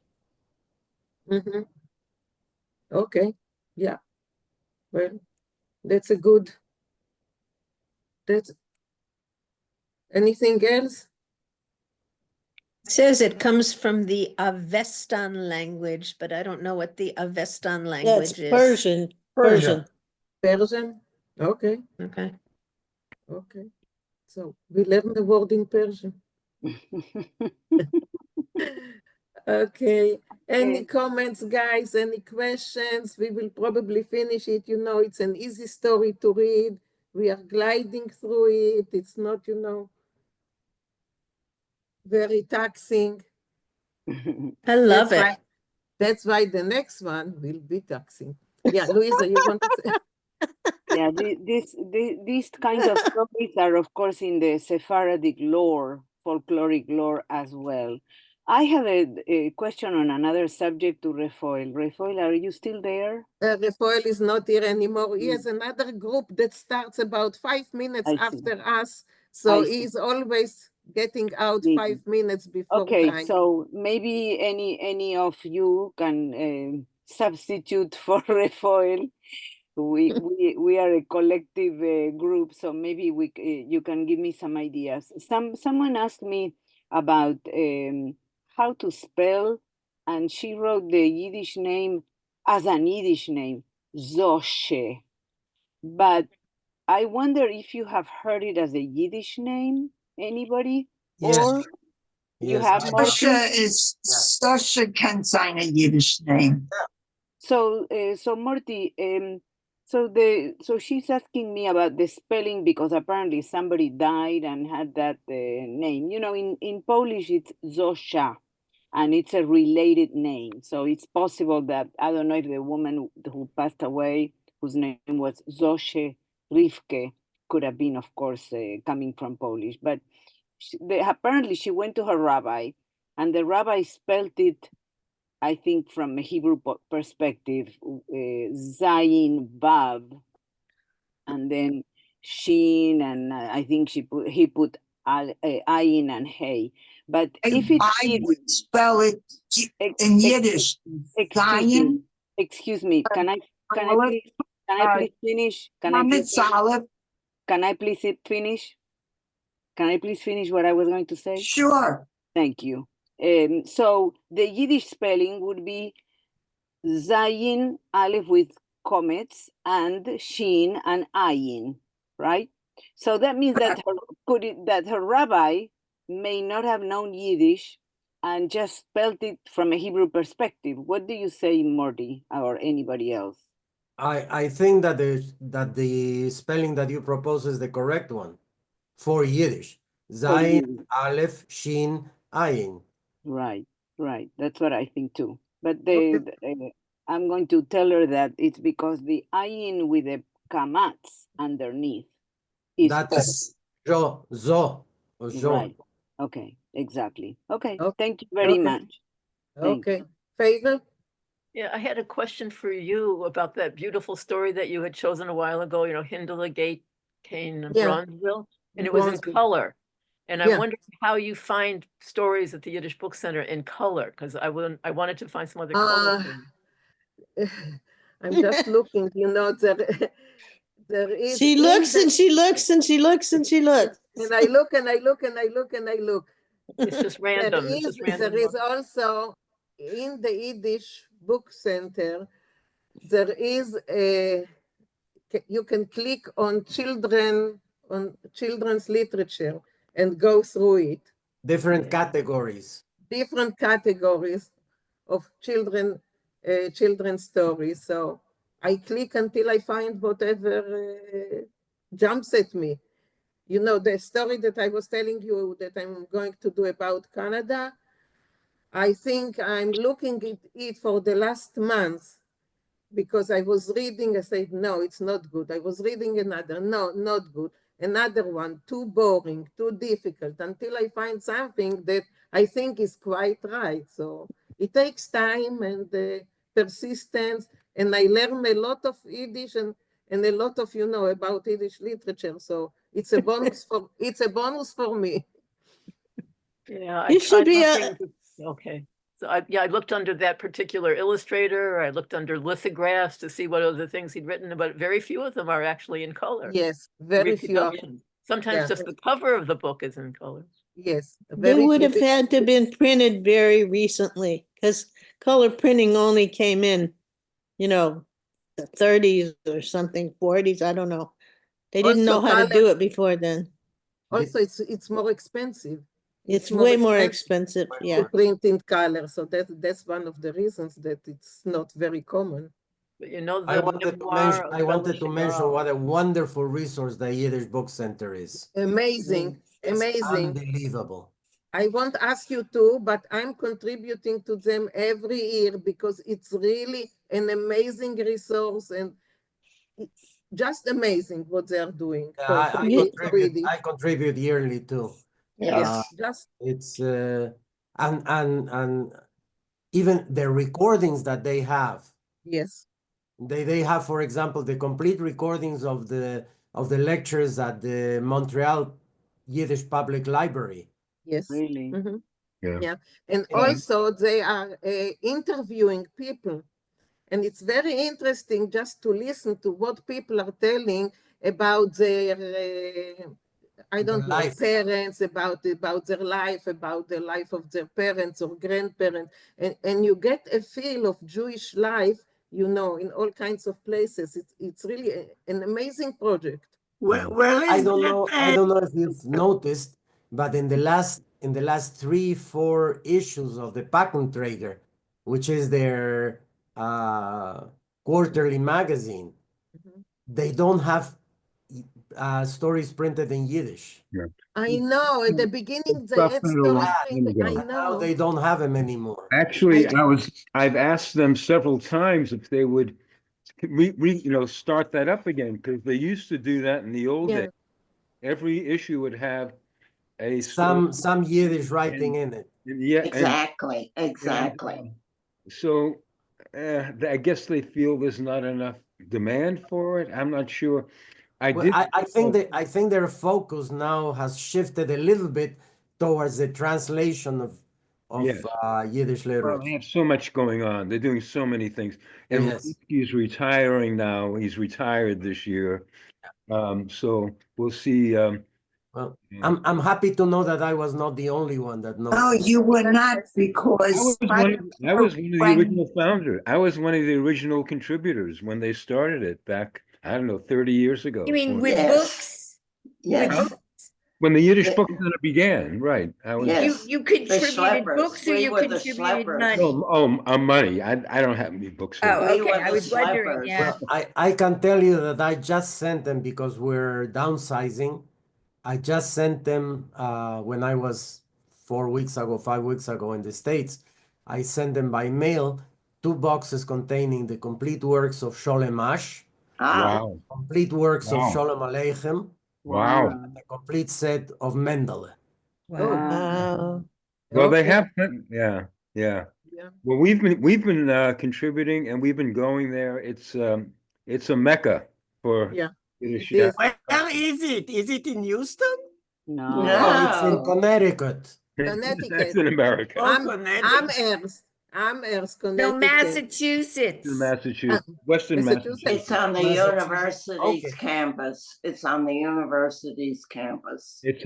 Okay. Yeah. Well, that's a good. That's anything else? Says it comes from the Avestan language, but I don't know what the Avestan language is. Persian. Persian. Persian. Okay. Okay. Okay. So we learn the word in Persian. Okay. Any comments, guys? Any questions? We will probably finish it. You know, it's an easy story to read. We are gliding through it. It's not, you know, very taxing. I love it. That's why the next one will be taxing. Yeah, Louisa, you want to say? Yeah, these kind of stories are, of course, in the Sephardic lore, folkloric lore as well. I have a question on another subject to Refoil. Refoil, are you still there? Refoil is not here anymore. He has another group that starts about 5 minutes after us. So he's always getting out 5 minutes before time. So maybe any of you can substitute for Refoil. We are a collective group, so maybe you can give me some ideas. Someone asked me about how to spell, and she wrote the Yiddish name as an Yiddish name, Zoshe. But I wonder if you have heard it as a Yiddish name, anybody? Yes. Or you Yes. have more. Sasha can sign a Yiddish name. So, Morty, so she's asking me about the spelling because apparently somebody died and had that name. You know, in Polish it's Zosia, and it's a related name. So it's possible that I don't know if the woman who passed away, whose name was Zosie Rivke, could have been, of course, coming from Polish. But apparently she went to her rabbi, and the rabbi spelled it, I think, from a Hebrew perspective, Zayin Vav, and then Shin, and I think he put Ayin and Hey. But if it's I would spell it in Yiddish. Excuse me. Can I please finish? Can I please finish? Can I please finish what I was going to say? Sure. Thank you. So the Yiddish spelling would be Zayin Aleph with comets and Shin and Ayin, right? So that means that her rabbi may not have known Yiddish and just spelled it from a Hebrew perspective. What do you say, Morty, or anybody else? I think that the spelling that you propose is the correct one for Yiddish. Zayin, Aleph, Shin, Ayin. Right. That's what I think too. But I'm going to tell her that it's because the ayin with the kamats underneath is That's zo. Right. Okay, exactly. Okay, Okay. thank you very Okay. much. Thank Okay. Vinkl? Yeah, I had a question for you about that beautiful story that you had chosen a while ago, you know, Hindela Gate, Kane, and Yeah. Bronzeville, and it was in Bronzeville. color. And I Yeah. wondered how you find stories at the Yiddish Book Center in color, because I wanted to find some other color things. I'm just looking, you know, there is. She looks and she looks and she looks and she looks. And I look and I look and I look and I look. It's just random. It's just random. There is also in the Yiddish Book Center, there is you can click on children's literature and go through it. Different categories. Different categories of children's stories. So I click until I find whatever jumps at me. You know, the story that I was telling you that I'm going to do about Canada, I think I'm looking at it for the last month because I was reading, I said, no, it's not good. I was reading another, no, not good. Another one, too boring, too difficult, until I find something that I think is quite right. So it takes time and persistence, and I learn a lot of Yiddish and a lot of, you know, about Yiddish literature. So it's a bonus for me. Yeah, I You should tried be looking. Okay. So I looked under that particular illustrator. I looked under lithographs to see what other things he'd written, but very few of them are actually in color. Yes, very few. Reproductions. Sometimes just the cover of the book is in color. Yes. They would have had to been printed very recently because color printing only came in, you know, the 30s or something, 40s, I don't know. They didn't know how to do it before then. Also, it's more expensive. It's way more expensive, yeah. To print in color, so that's one of the reasons that it's not very common. But you know, I wanted to mention what a wonderful resource the Yiddish Book Center is. Amazing, amazing. Unbelievable. I won't ask you to, but I'm contributing to them every year because it's really an amazing resource and just amazing what they're doing. I contribute yearly too. Yes, it's and even the recordings that they have. Yes. They have, for example, the complete recordings of the lectures at the Montreal Yiddish Public Library. Yes. Really? Yeah. And also they are interviewing people, And it's very interesting just to listen to what people are telling about their, I don't know, life. parents, about their life, about the life of their parents or grandparents. And you get a feel of Jewish life, you know, in all kinds of places. It's really an amazing project. Where I is don't that? know. I don't know if you've noticed, but in the last 3-4 issues of the Patent Trader, which is their quarterly magazine, they don't have stories printed in Yiddish. Yeah. I know, at the beginning they Stopped had that a long stories time printed. I ago. Now know. they don't have them anymore. Actually, I've asked them several times if they would start that up again, because they used to do that in the old Yeah. days. Every issue would have a story. Some Yiddish writing in it. Yeah, Exactly, and, exactly. so I guess they feel there's not enough demand for it. I'm not sure. Well, I think their focus now has shifted a little bit towards the translation of Yes. Yiddish Well, literature. they have so much going on. They're doing so many things. And Yes. he's retiring now. He's retired this year. So we'll see. Well, I'm happy to know that I was not the only one that No, noticed. you were not, because I was one of the original founders. I was one of the original contributors when they started it back, I don't know, 30 years ago. You mean with Yes. books? With Yes. books? When the Yiddish book center began, right? I was. You contributed books or you contributed money? Money. I don't have any books. Oh, okay. I was wondering, yeah. Well, I can tell you that I just sent them because we're downsizing. I just sent them when I was 5 weeks ago in the States. I sent them by mail 2 boxes containing the complete works of Sholem Ash, Wow. complete works of Wow. Sholem Aleichem, Wow. and a complete set of Mendele. Wow. Well, they Okay. have, yeah. Yeah. Well, we've been contributing, and we've been going there. It's a mecca for Yeah. Yiddish. Where is it? Is it in Houston? No, it's in Connecticut. Connecticut. That's in America. Amherst, Connecticut. No, Massachusetts. Massachusetts, Western Massachusetts. It's on the Massachusetts. university's Okay. campus. It's on the university's campus. It's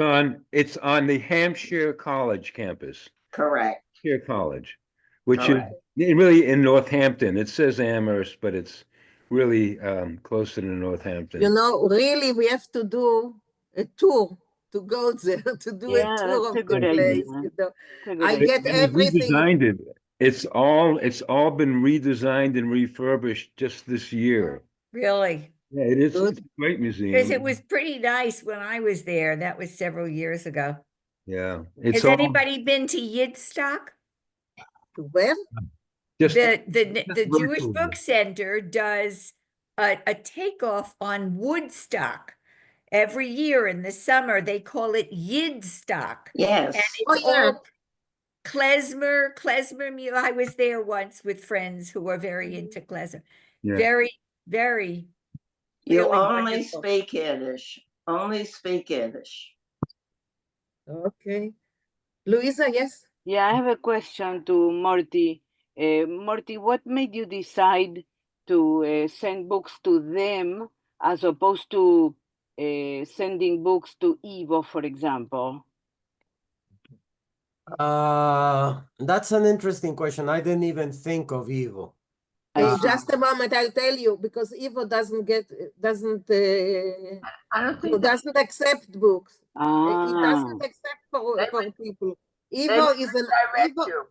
on the Hampshire College campus. Correct. Hampshire College, which Correct. is really in Northampton. It says Amherst, but it's really closer to Northampton. You know, really, we have to do a tour to go there, to do a Yeah, tour that's of a the good place. idea. You know, That's a good I idea. get They everything. redesigned it. It's all been redesigned and refurbished just this year. Really? Yeah, it is. It's a great museum. Because it was pretty nice when I was there. That was several years ago. Yeah, it's Has all anybody been to Yidstock? Where? just The really Jewish cool. Book Center does a takeoff on Woodstock. Every year in the summer, they call it Yidstock. Yes. And Oh, it's yeah. all klezmer. I was there once with friends who were very into klezmer. Yeah. Very, very, You really only wonderful. speak Yiddish. Only speak Yiddish. Okay. Louisa, yes? Yeah, I have a question to Morty. Morty, what made you decide to send books to them as opposed to sending books to Ivo, for example? That's an interesting question. I didn't even think of Evo. Just a moment, I'll tell you, because Ivo doesn't I don't think doesn't accept books. He Ah, doesn't accept for people. they Ivo might is an direct you.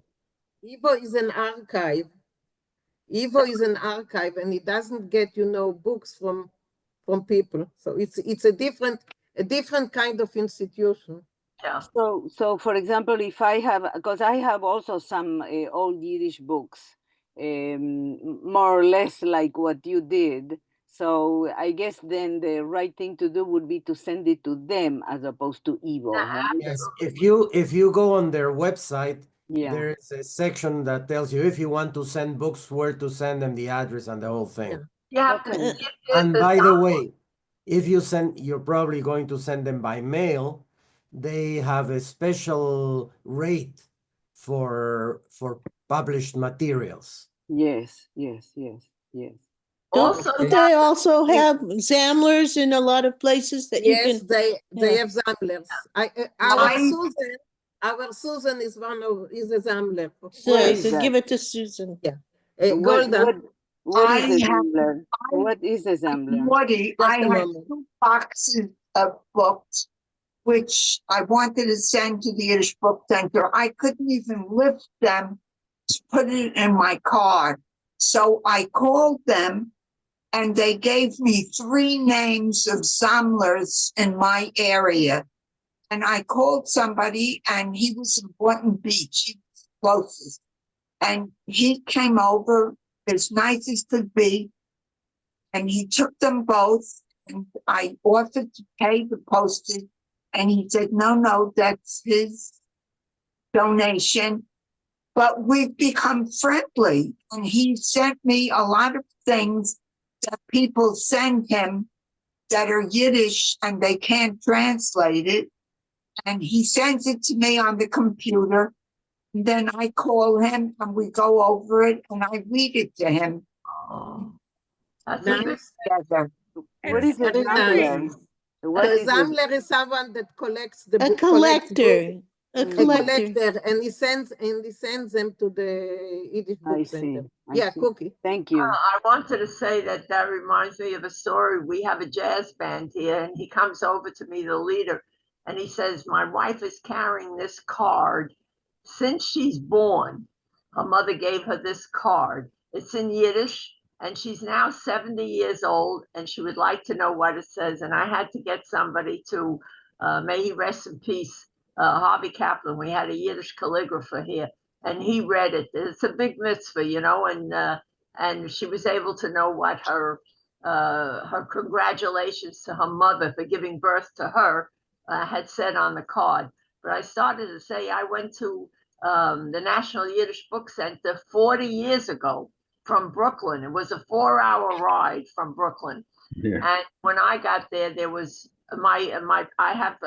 Ivo is an archive. Ivo is an archive, and he doesn't get, books from people. So it's a different kind of institution. Yeah. so for example, if I have, because I have also some old Yiddish books, more or less like what you did. So I guess then the right thing to do would be to send it to them as opposed to Ivo. Right? Yes, if you go on their website, Yeah. there is a section that tells you if you want to send books, where to send them, the address and the whole thing. You have to Okay. And by the way, if you're probably going to send them by mail, they have a special rate for published materials. Yes, yes, yes, yes. Don't Also, they also have Zamblers in a lot of places that you Yes, can? they Yeah. have Zamblers. Our Susan is a Zambler. Where So, is so that? give it to Susan. Yeah. What Golda, what is I a have, Zambler? What is a Zambler? Morty, just I a have moment. 2 boxes of books, which I wanted to send to the Yiddish Book Center. I couldn't even lift them to put it in my car. So I called them and they gave me 3 names of Samlers in my area. And I called somebody and he was in Boynton Beach. He was closest. And he came over as nice as could be. And he took them both. And I offered to pay the postage. And he said, no, that's his donation. But we've become friendly. And he sent me a lot of things that people send him that are Yiddish and they can't translate it. And he sends it to me on the computer. And then I call him and we go over it and I read it to him. that's a big Nice. Together. What is a Very nice. Zambler? A What is a Zambler is someone that collects the A book, collector. A a collector. collector, and he sends them to the Yiddish I Book see. Center. I Yeah, see. Cookie. Thank you. I wanted to say that reminds me of a story. We have a jazz band here, and he comes over to me, the leader, and he says, my wife is carrying this card since she's born. Her mother gave her this card. It's in Yiddish, and she's now 70 years old, and she would like to know what it says. And I had to get somebody to, may he rest in peace, Harvey Kaplan. We had a Yiddish calligrapher here, and he read it. It's a big mitzvah, and she was able to know what her congratulations to her mother for giving birth to her had said on the card. But I started to say I went to the National Yiddish Book Center 40 years ago from Brooklyn. It was a 4-hour ride from Brooklyn. Yeah. And when I got there, there was I have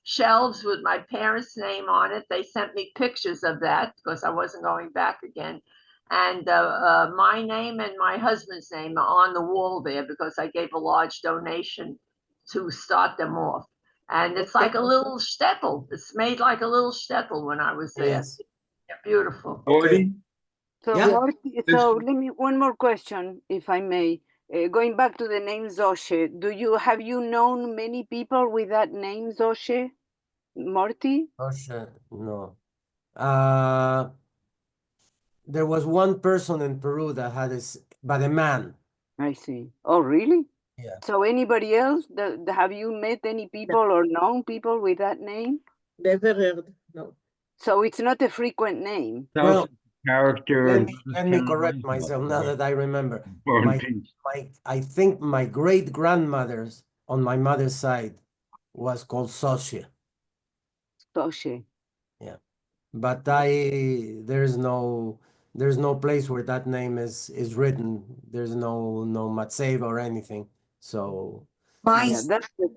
shelves with my parents' name on it. They sent me pictures of that because I wasn't going back again. And my name and my husband's name are on the wall there because I gave a large donation to start them off. And it's like a little shtetl. It's made like a little shtetl when I was there. Yes. Yeah, beautiful. Okay. So, Yeah. Morty, so let me one more question, if I may. Going back to the name Zoshe, have you known many people with that name Zoshe, Morty? Oh shit, no. There was one person in Peru that had this, but a man. I see. Oh, really? Yeah. So anybody else? Have you met any people or known people with that name? Never heard. No. So it's not a frequent name. Well, character let me correct myself now that I remember. I think my great grandmother's on my mother's side was called Sosia. Zoshe. Yeah, but there's no place where that name is written. There's no matzeva or anything. So My, Yeah, my that's the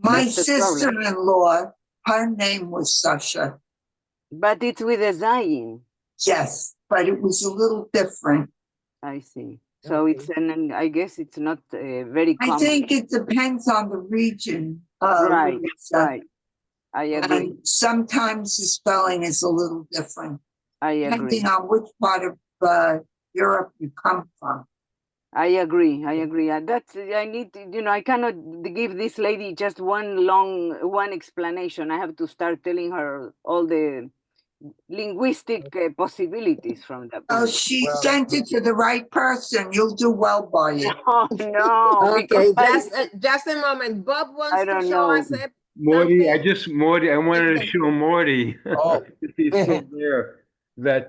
problem. sister-in-law, her name was Sasha. But it's with a Zayin. Yes, but it was a little different. I see. So it's I guess it's not very I common. think it depends on the region. Right, Lisa. right. I agree. And sometimes the spelling is a little different, I agree. depending on which part of Europe you come from. I agree. That's I need to, I cannot give this lady just one explanation. I have to start telling her all the linguistic possibilities from that. Oh, she sent it to the right person. You'll do well by it. Oh, no. Okay, because just a moment. Bob wants I to don't show know. us a Morty, I wanted to show Morty, Oh. if he's still there, that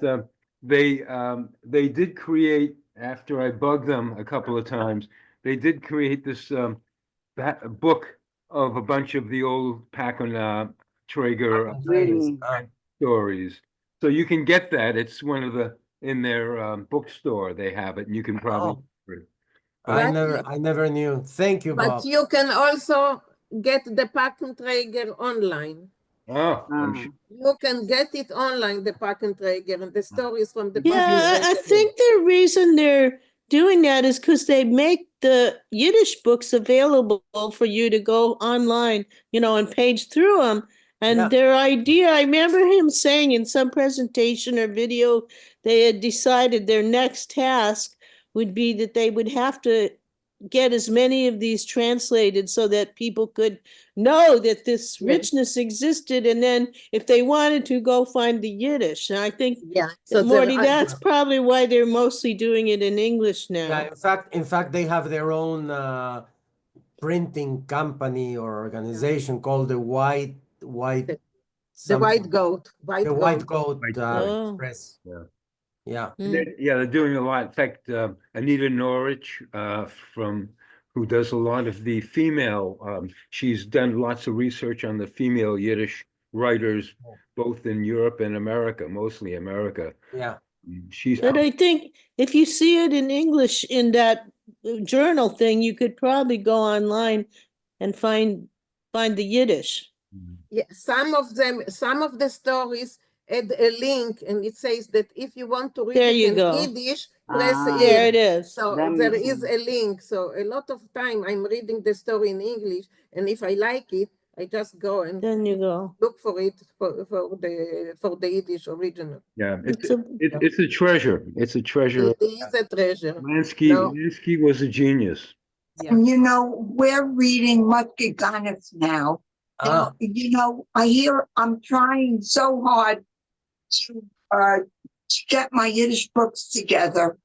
they did create, after I bugged them a couple of times, they did create this book of a bunch of the old Pakun Traeger Really? stories. So you can get that. It's one of in their bookstore, they have it, and you can probably. I never knew. Thank you, But Bob. you can also get the Pakenträger online. Oh, I'm sure. You can get it online, the Packenträger, and the stories from the Yeah, I Packenträger. think the reason they're doing that is because they make the Yiddish books available for you to go online, and page through them. And Yeah. their idea, I remember him saying in some presentation or video, they had decided their next task would be that they would have to get as many of these translated so that people could know that this Yes. richness existed, and then if they wanted to go find the Yiddish. And I think, Yeah. So Morty, that's probably why they're mostly doing it in English now. Yeah, in fact, they have their own printing company or organization called the White the something. White Goat. The White Goat Oh. Press. Yeah. Yeah. They're doing a lot. In fact, Anita Norwich, who does a lot of the female, she's done lots of research on the female Yiddish writers, both in Europe and America, mostly America. Yeah. But I think if you see it in English in that journal thing, you could probably go online and find the Yiddish. Yeah, some of the stories add a link, and it says that if you want to read There it you in go. Yiddish, press There here. it is. So That there makes is a link. So a lot of time I'm reading the story in English, and if I like it, I just go and Then you go. look for it for the Yiddish original. Yeah, it's a treasure. It's a treasure. It is a treasure. Lansky was a genius. And we're reading Mutke Ganef now. And, I'm trying so hard to get my Yiddish books together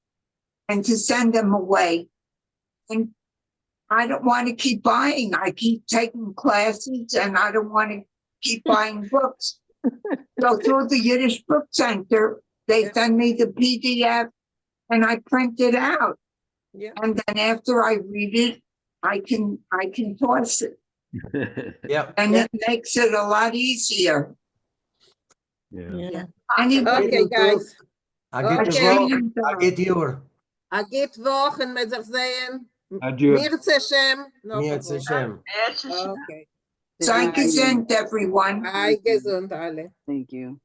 and to send them away. And I don't want to keep buying. I keep taking classes and I don't want to keep buying books. So through the Yiddish Book Center, they send me the PDF and I print it out. Yeah. And then after I read it, I can toss it. Yeah. And it makes it a lot easier. Yeah. Okay, guys. Agit Yor. Agit Wochen mit sich sehen. Adieu. Mirze Shem. Mirze Shem. Okay. Sei gesund, everyone. Sei gesund alle. Thank you.